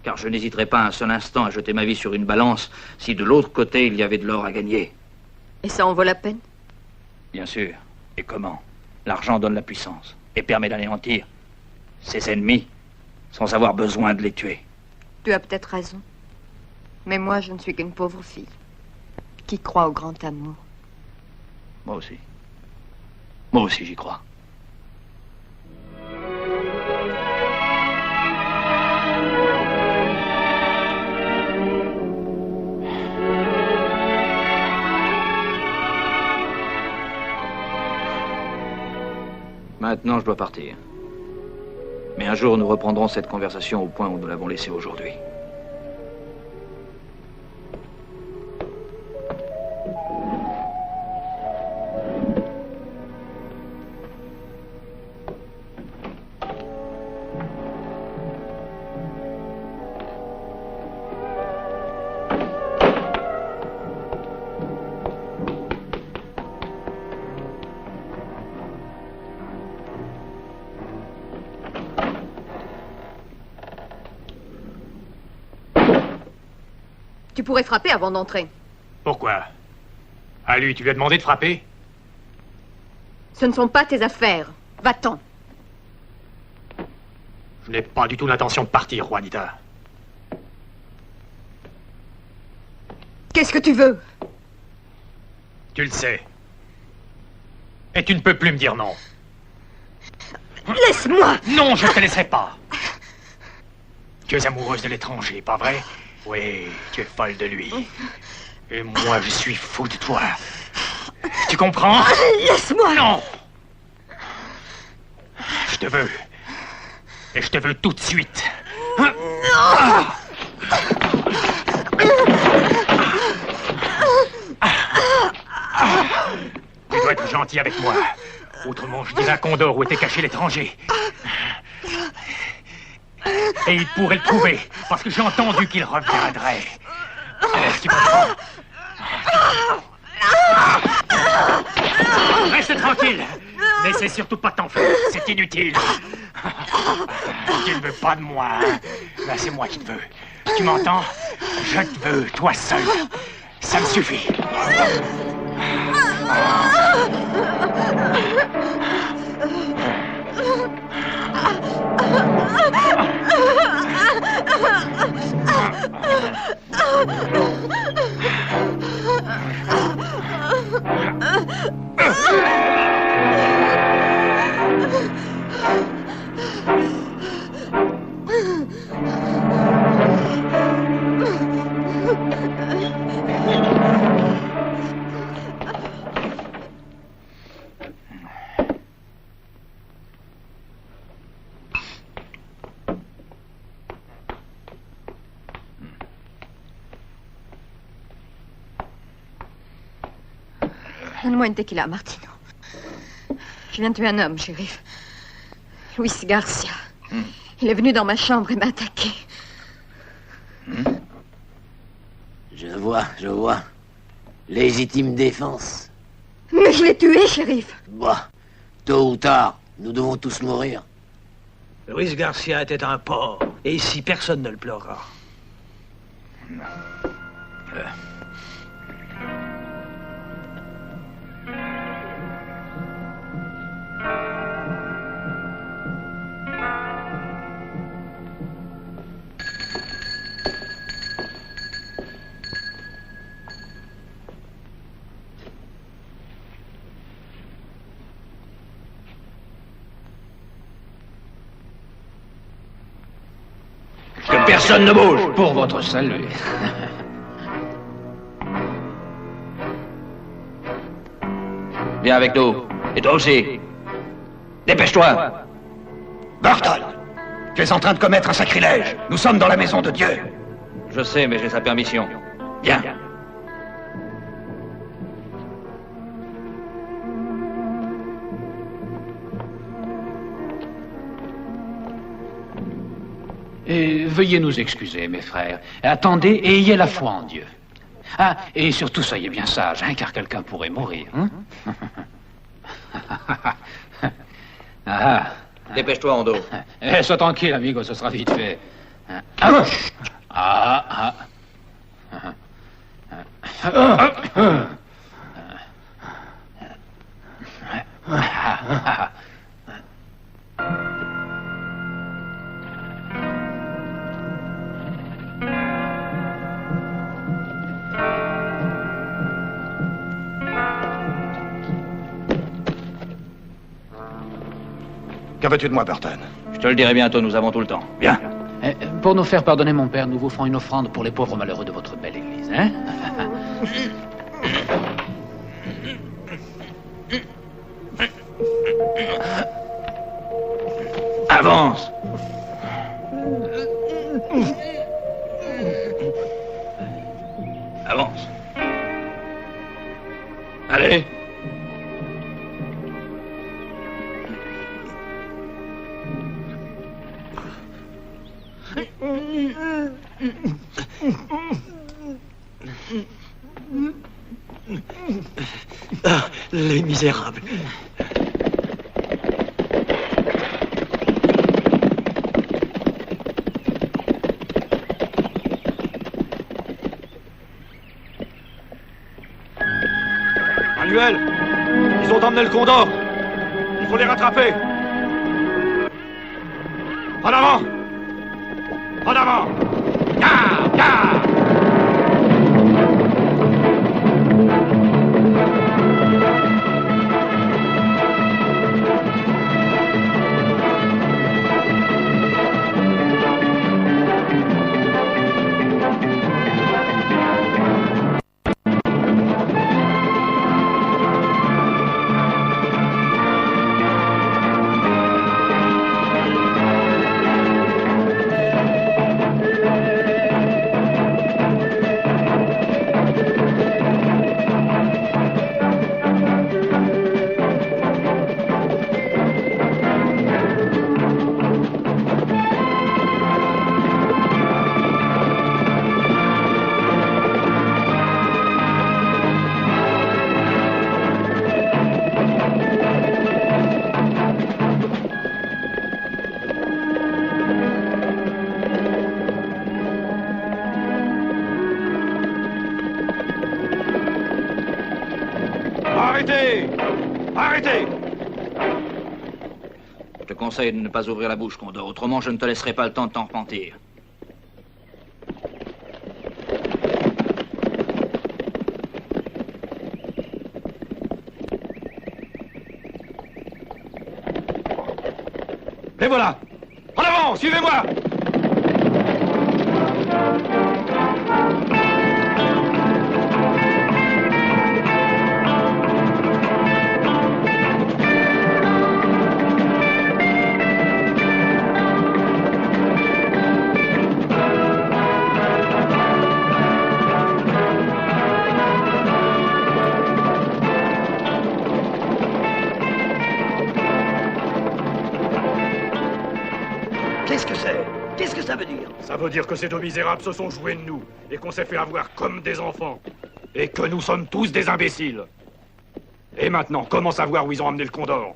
Car je n'hésiterai pas un seul instant à jeter ma vie sur une balance si de l'autre côté il y avait de l'or à gagner. Et ça en vaut la peine? Bien sûr. Et comment? L'argent donne la puissance et permet d'anéantir ses ennemis sans avoir besoin de les tuer. Tu as peut-être raison. Mais moi, je ne suis qu'une pauvre fille qui croit au grand amour. Moi aussi. Moi aussi, j'y crois. Maintenant, je dois partir. Mais un jour, nous reprendrons cette conversation au point où nous l'avons laissée aujourd'hui. Tu pourrais frapper avant d'entrer. Pourquoi? À lui, tu lui as demandé de frapper? Ce ne sont pas tes affaires. Va-t'en. Je n'ai pas du tout l'intention de partir, Juanita. Qu'est-ce que tu veux? Tu le sais. Et tu ne peux plus me dire non. Laisse-moi! Non, je ne te laisserai pas. Tu es amoureuse de l'étranger, pas vrai? Oui, tu es folle de lui. Et moi, je suis fou de toi. Tu comprends? Laisse-moi! Non! Je te veux. Et je te veux tout de suite. Tu dois être gentil avec moi. Autrement, je dirais à Condor où était caché l'étranger. Et il pourrait le trouver, parce que j'ai entendu qu'il reviendrait. Tu comprends? Reste tranquille. N'essaie surtout pas de t'enfuir, c'est inutile. Tu ne veux pas de moi, hein? Ben, c'est moi qui te veux. Tu m'entends? Je te veux, toi seul. Ça me suffit. Donne-moi une tequila, Martino. Je viens de tuer un homme, shérif. Luis Garcia. Il est venu dans ma chambre et m'a attaqué. Je vois. Légitime défense. Mais je l'ai tué, shérif. Bah, tôt ou tard, nous devons tous mourir. Luis Garcia était un porc, et ici, personne ne le pleurera. Que personne ne bouge. Pour votre salut. Viens avec nous. Et toi aussi. Dépêche-toi. Burton, tu es en train de commettre un sacrilège. Nous sommes dans la maison de Dieu. Je sais, mais j'ai sa permission. Viens. Et veuillez nous excuser, mes frères. Attendez et ayez la foi en Dieu. Ah, et surtout, soyez bien sages, hein, car quelqu'un pourrait mourir. Hein? Dépêche-toi, Hondo. Sois tranquille, amigo, ce sera vite fait. Que veux-tu de moi, Burton? Je te le dirai bientôt, nous avons tout le temps. Viens. Pour nous faire pardonner, mon père, nous vous ferons une offrande pour les pauvres malheureux de votre belle église, hein? Avance. Avance. Allez. Ah, les misérables. Manuel, ils ont emmené le Condor. Il faut les rattraper. En avant. En avant. Gare, gare. Arrêtez! Je te conseille de ne pas ouvrir la bouche, Condor. Autrement, je ne te laisserai pas le temps de t'en repentir. Les voilà! En avant, suivez-moi! Qu'est-ce que c'est? Qu'est-ce que ça veut dire? Ça veut dire que ces deux misérables se sont joués de nous et qu'on s'est fait avoir comme des enfants. Et que nous sommes tous des imbéciles. Et maintenant, comment savoir où ils ont emmené le Condor?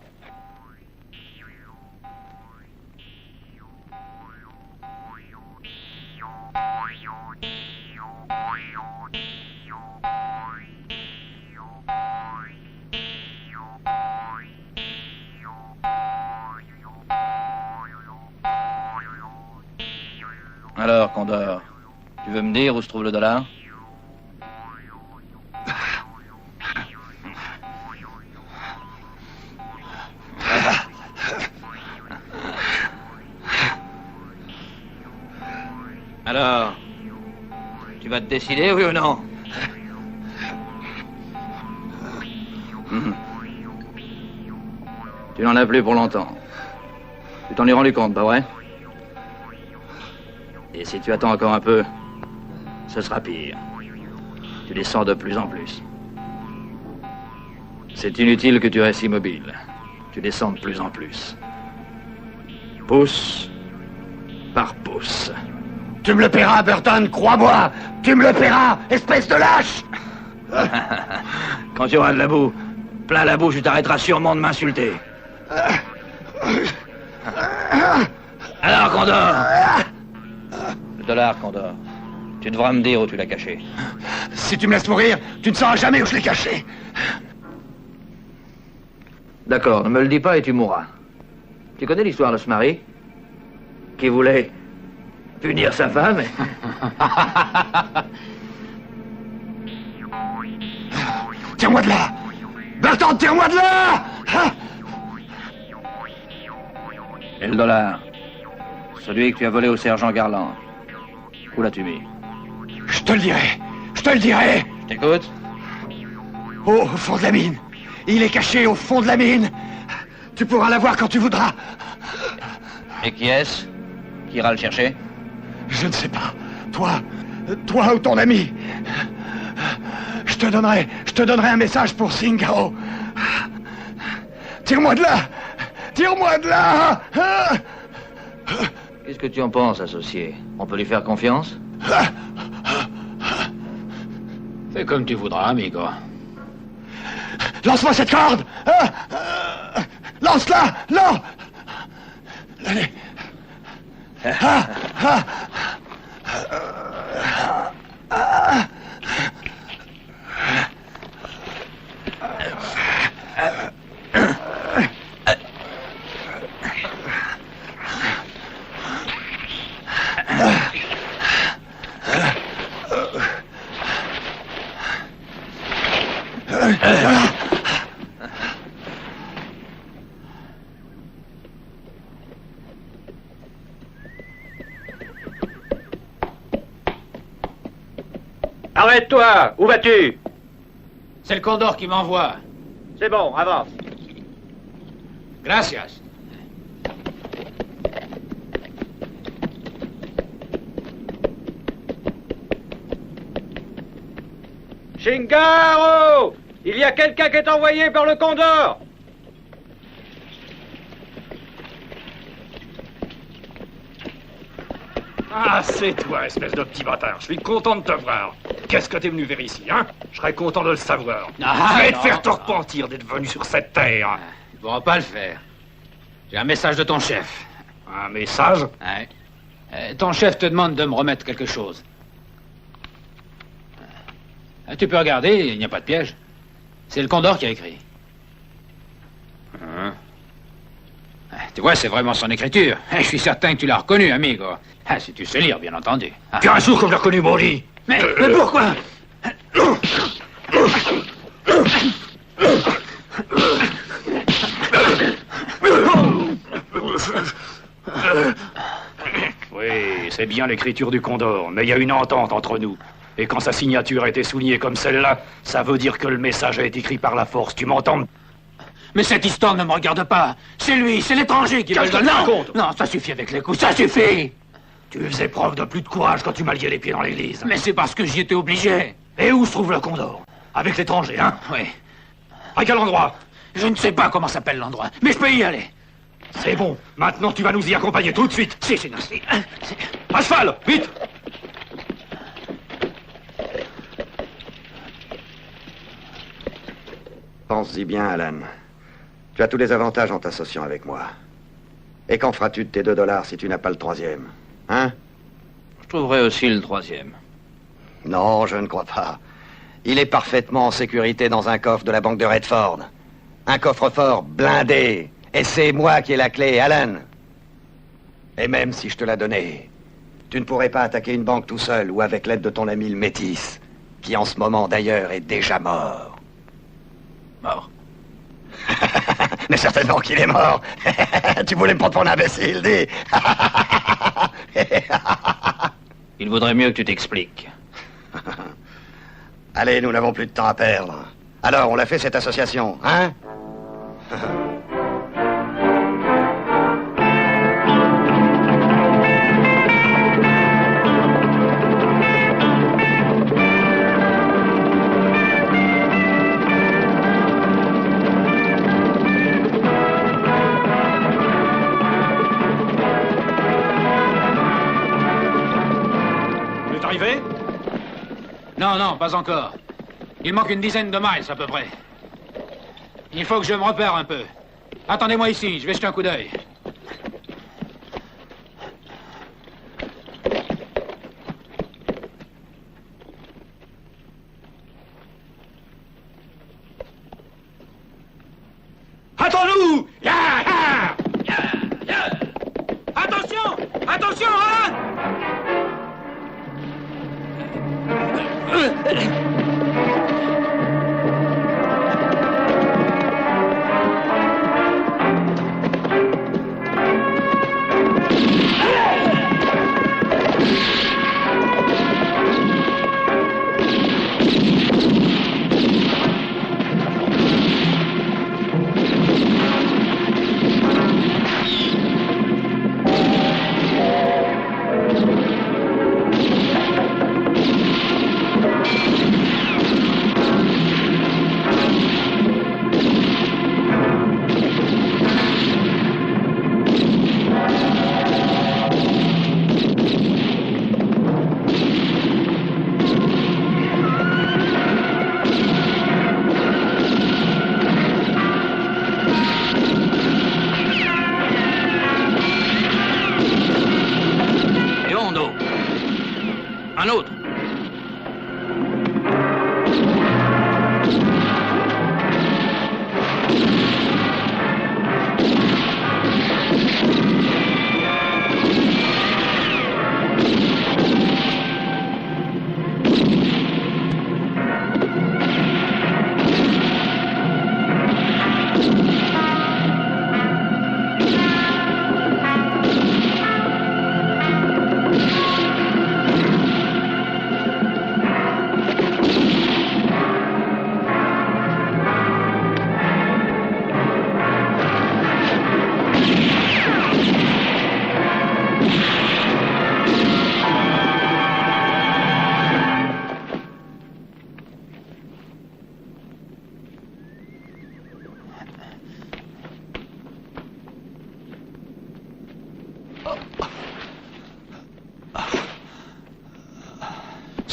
Alors, Condor, tu veux me dire où se trouve le dollar? Alors, tu vas te décider, oui ou non? Tu n'en as plus pour longtemps. Tu t'en es rendu compte, pas vrai? Et si tu attends encore un peu, ce sera pire. Tu descends de plus en plus. C'est inutile que tu restes immobile. Tu descends de plus en plus. Pouce par pouce. Tu me le paieras, Burton, crois-moi! Tu me le paieras, espèce de lâche! Quand tu auras de la boue, plein la bouche, tu t'arrêteras sûrement de m'insulter. Alors, Condor! Le dollar, Condor. Tu devras me dire où tu l'as caché. Si tu me laisses mourir, tu ne sauras jamais où je l'ai caché. D'accord, ne me le dis pas et tu mourras. Tu connais l'histoire de ce mari qui voulait punir sa femme Tire-moi de là! Burton, tire-moi de là! Et le dollar? Celui que tu as volé au sergent Garland. Où l'as-tu mis? Je te le dirai! Je te le dirai! Je t'écoute? Au fond de la mine! Il est caché au fond de la mine! Tu pourras l'avoir quand tu voudras! Et qui est-ce qui ira le chercher? Je ne sais pas. Toi ou ton ami. Je te donnerai un message pour Singaro. Tire-moi de là! Tire-moi de là! Qu'est-ce que tu en penses, associé? On peut lui faire confiance? Fais comme tu voudras, amigo. Lance-moi cette corde! Lance-la! Non! Allez! Arrête-toi! Où vas-tu? C'est le Condor qui m'envoie. C'est bon, avance. Gracias. Singaro! Il y a quelqu'un qui est envoyé par le Condor! Ah, c'est toi, espèce de petit bâtard. Je suis content de te voir. Qu'est-ce que t'es venu vers ici, hein? Je serais content de le savoir. Je vais te faire te repentir d'être venu sur cette terre. Tu pourras pas le faire. J'ai un message de ton chef. Un message? Ouais. Ton chef te demande de me remettre quelque chose. Tu peux regarder, il n'y a pas de piège. C'est le Condor qui a écrit. Hein? Tu vois, c'est vraiment son écriture. Je suis certain que tu l'as reconnu, amigo. Ah, si tu sais lire, bien entendu. Ah. Tu as un sourd comme je l'ai reconnu, maudit. Mais pourquoi? Oui, c'est bien l'écriture du Condor, mais il y a une entente entre nous. Et quand sa signature a été soulignée comme celle-là, ça veut dire que le message a été écrit par la force, tu m'entends? Mais cette histoire ne me regarde pas. C'est lui, c'est l'étranger qui veut le donner. Non, ça suffit avec les coups, ça suffit. Tu faisais preuve de plus de courage quand tu m'as lié les pieds dans l'église. Mais c'est parce que j'y étais obligé. Et où se trouve le Condor? Avec l'étranger, hein? Oui. À quel endroit? Je ne sais pas comment s'appelle l'endroit, mais je peux y aller. C'est bon. Maintenant, tu vas nous y accompagner tout de suite. Si, c'est ainsi. À cheval, vite! Pense-y bien, Alan. Tu as tous les avantages en t'associant avec moi. Et qu'en feras-tu de tes 2 $ si tu n'as pas le 3e? Hein? Je trouverai aussi le 3e. Non, je ne crois pas. Il est parfaitement en sécurité dans un coffre de la banque de Redford. Un coffre-fort blindé. Et c'est moi qui ai la clé, Alan. Et même si je te la donnais, tu ne pourrais pas attaquer une banque tout seul ou avec l'aide de ton ami le métis, qui en ce moment d'ailleurs est déjà mort. Mort? Mais certainement qu'il est mort. Tu voulais me prendre pour un imbécile, dis. Il vaudrait mieux que tu t'expliques. Allez, nous n'avons plus de temps à perdre. Alors, on l'a fait cette association, hein? Non, non, pas encore. Il manque une dizaine de miles, à peu près. Il faut que je me repère un peu. Attendez-moi ici, je vais jeter un coup d'œil. Attends-nous! Attention! Attention, hein! Un autre.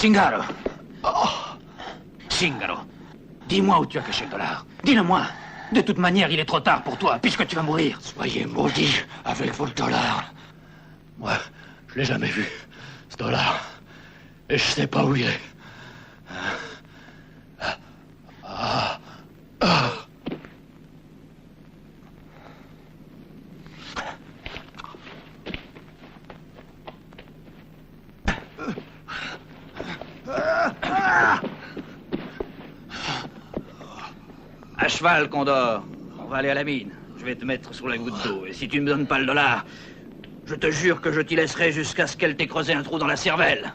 Zingaro. Zingaro, dis-moi où tu as caché le dollar. Dis-le-moi. De toute manière, il est trop tard pour toi, puisque tu vas mourir. Soyez maudits avec vos dollars. Moi, je l'ai jamais vu, ce dollar. Et je sais pas où il est. cheval, Condor. On va aller à la mine. Je vais te mettre sur la goutte d'eau. Et si tu me donnes pas le dollar, je te jure que je t'y laisserai jusqu'à ce qu'elle t'ait creusé un trou dans la cervelle.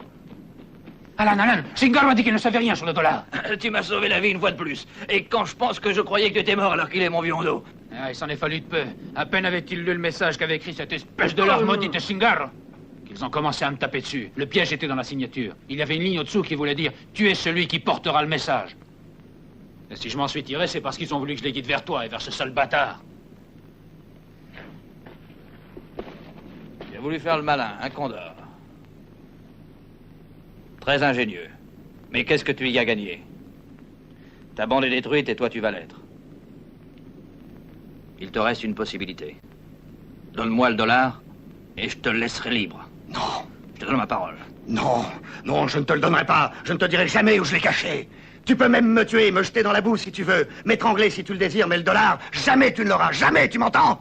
Alan, Shingar m'a dit qu'il ne savait rien sur le dollar. Tu m'as sauvé la vie une fois de plus. Et quand je pense que je croyais que tu étais mort alors qu'il est mon viando. Ah, il s'en est fallu de peu. À peine avait-il lu le message qu'avait écrit cette espèce de larve maudite de Shingar qu'ils ont commencé à me taper dessus. Le piège était dans la signature. Il y avait une ligne au-dessous qui voulait dire « Tu es celui qui portera le message ». Et si je m'en suis tiré, c'est parce qu'ils ont voulu que je les guide vers toi et vers ce sale bâtard. J'ai voulu faire le malin, un Condor. Très ingénieux. Mais qu'est-ce que tu y as gagné? Ta bande est détruite et toi tu vas l'être. Il te reste une possibilité. Donne-moi le dollar et je te laisserai libre. Non. Je te donne ma parole. Non, non, je ne te le donnerai pas. Je ne te dirai jamais où je l'ai caché. Tu peux même me tuer, me jeter dans la boue si tu veux, m'étrangler si tu le désires, mais le dollar, jamais tu ne l'auras, jamais, tu m'entends?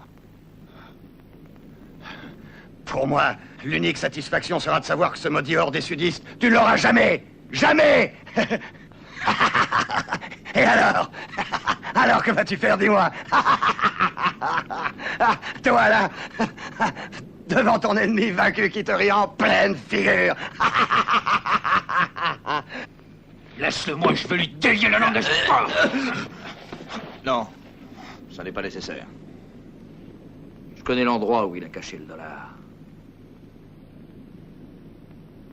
Pour moi, l'unique satisfaction sera de savoir que ce maudit hors des sudistes, tu ne l'auras jamais. Jamais. Et alors? Alors que vas-tu faire, dis-moi? Toi là, devant ton ennemi vaincu qui te rit en pleine figure. Laisse-le-moi, je veux lui délier la langue de sport. Non, ça n'est pas nécessaire. Je connais l'endroit où il a caché le dollar.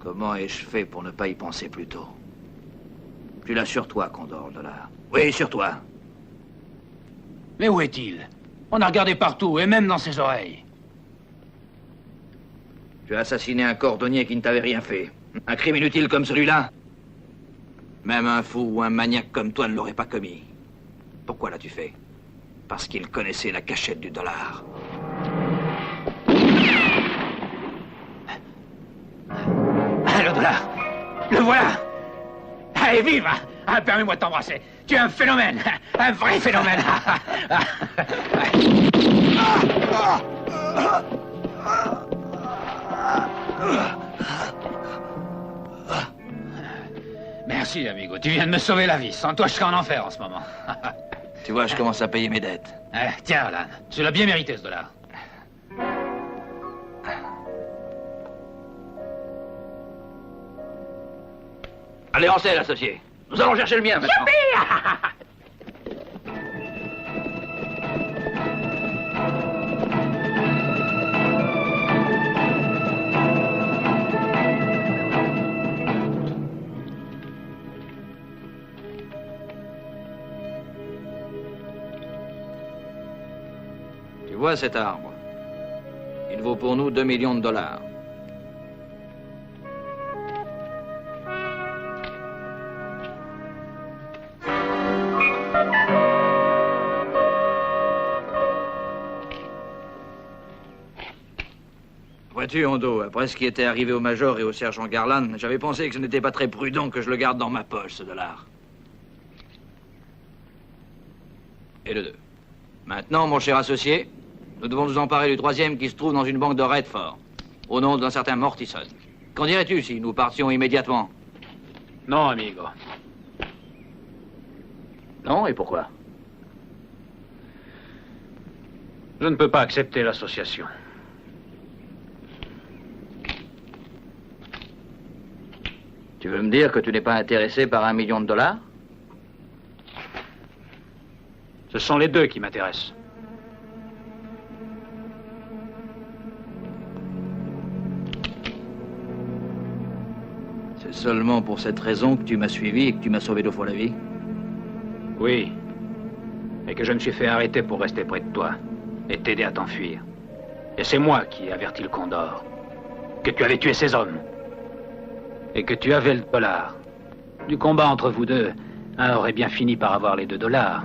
Comment ai-je fait pour ne pas y penser plus tôt? Tu l'as sur toi, Condor, le dollar. Oui, sur toi. Mais où est-il? On a regardé partout, et même dans ses oreilles. Tu as assassiné un cordonnier qui ne t'avait rien fait. Un crime inutile comme celui-là, même un fou ou un maniaque comme toi ne l'aurait pas commis. Pourquoi l'as-tu fait? Parce qu'il connaissait la cachette du dollar. Le dollar! Le voilà! Allez, vive! Ah, permets-moi de t'embrasser. Tu es un phénomène! Un vrai phénomène! Merci, amigo. Tu viens de me sauver la vie. Sans toi, je serais en enfer en ce moment. Tu vois, je commence à payer mes dettes. Tiens, Alan. Tu l'as bien mérité, ce dollar. Allez, en selle, associé. Nous allons chercher le mien, maintenant. Tu vois cet arbre? Il vaut pour nous 2 millions de dollars. Vois-tu, Hondo, après ce qui était arrivé au Major et au sergent Garland, j'avais pensé que ce n'était pas très prudent que je le garde dans ma poche, ce dollar. Et le 2. Maintenant, mon cher associé, nous devons nous emparer du 3e qui se trouve dans une banque de Redford, au nom d'un certain Mortison. Qu'en dirais-tu si nous partions immédiatement? Non, amigo. Non, et pourquoi? Je ne peux pas accepter l'association. Tu veux me dire que tu n'es pas intéressé par 1 million de dollars? Ce sont les deux qui m'intéressent. C'est seulement pour cette raison que tu m'as suivi et que tu m'as sauvé 2 fois la vie? Oui. Et que je me suis fait arrêter pour rester près de toi et t'aider à t'enfuir. Et c'est moi qui ai averti le Condor que tu avais tué ces hommes. Et que tu avais le dollar. Du combat entre vous deux, un aurait bien fini par avoir les 2 dollars.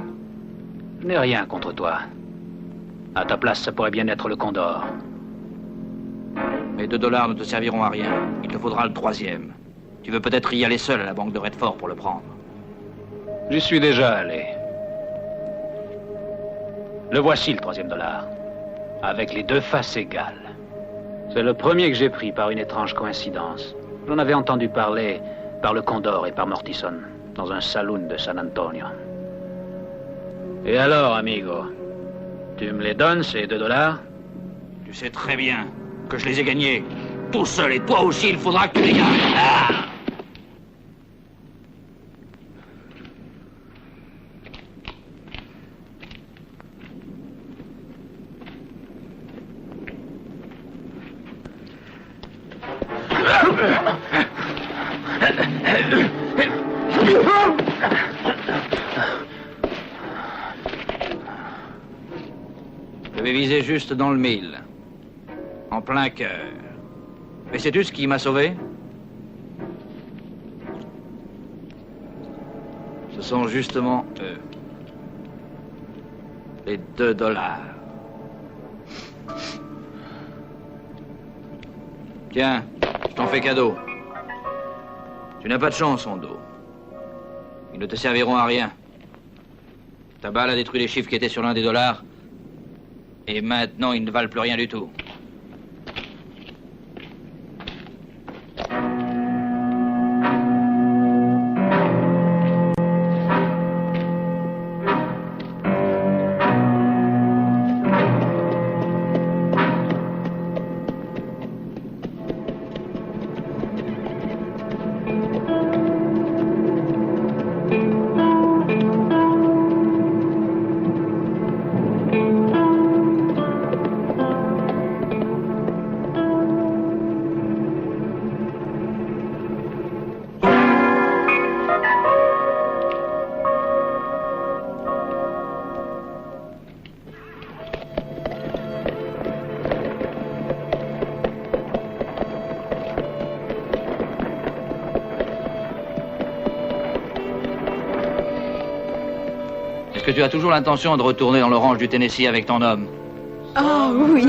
Je n'ai rien contre toi. À ta place, ça pourrait bien être le Condor. Mes 2 dollars ne te serviront à rien. Il te faudra le 3e. Tu veux peut-être y aller seul à la banque de Redford pour le prendre. J'y suis déjà allé. Le voici, le 3e dollar. Avec les 2 faces égales. C'est le premier que j'ai pris par une étrange coïncidence. J'en avais entendu parler par le Condor et par Mortison, dans un saloon de San Antonio. Et alors, amigo? Tu me les donnes, ces $2? Tu sais très bien que je les ai gagnés tout seul, et toi aussi, il faudra que tu les gagnes. Ah! Je vais viser juste dans le mille, en plein cœur. Et sais-tu ce qui m'a sauvé? Ce sont justement eux. Les $2. Tiens, je t'en fais cadeau. Tu n'as pas de chance, Hondo. Ils ne te serviront à rien. Ta balle a détruit les chiffres qui étaient sur l'un des $. Et maintenant, ils ne valent plus rien du tout. Est-ce que tu as toujours l'intention de retourner dans le ranch du Tennessee avec ton homme? Oh oui,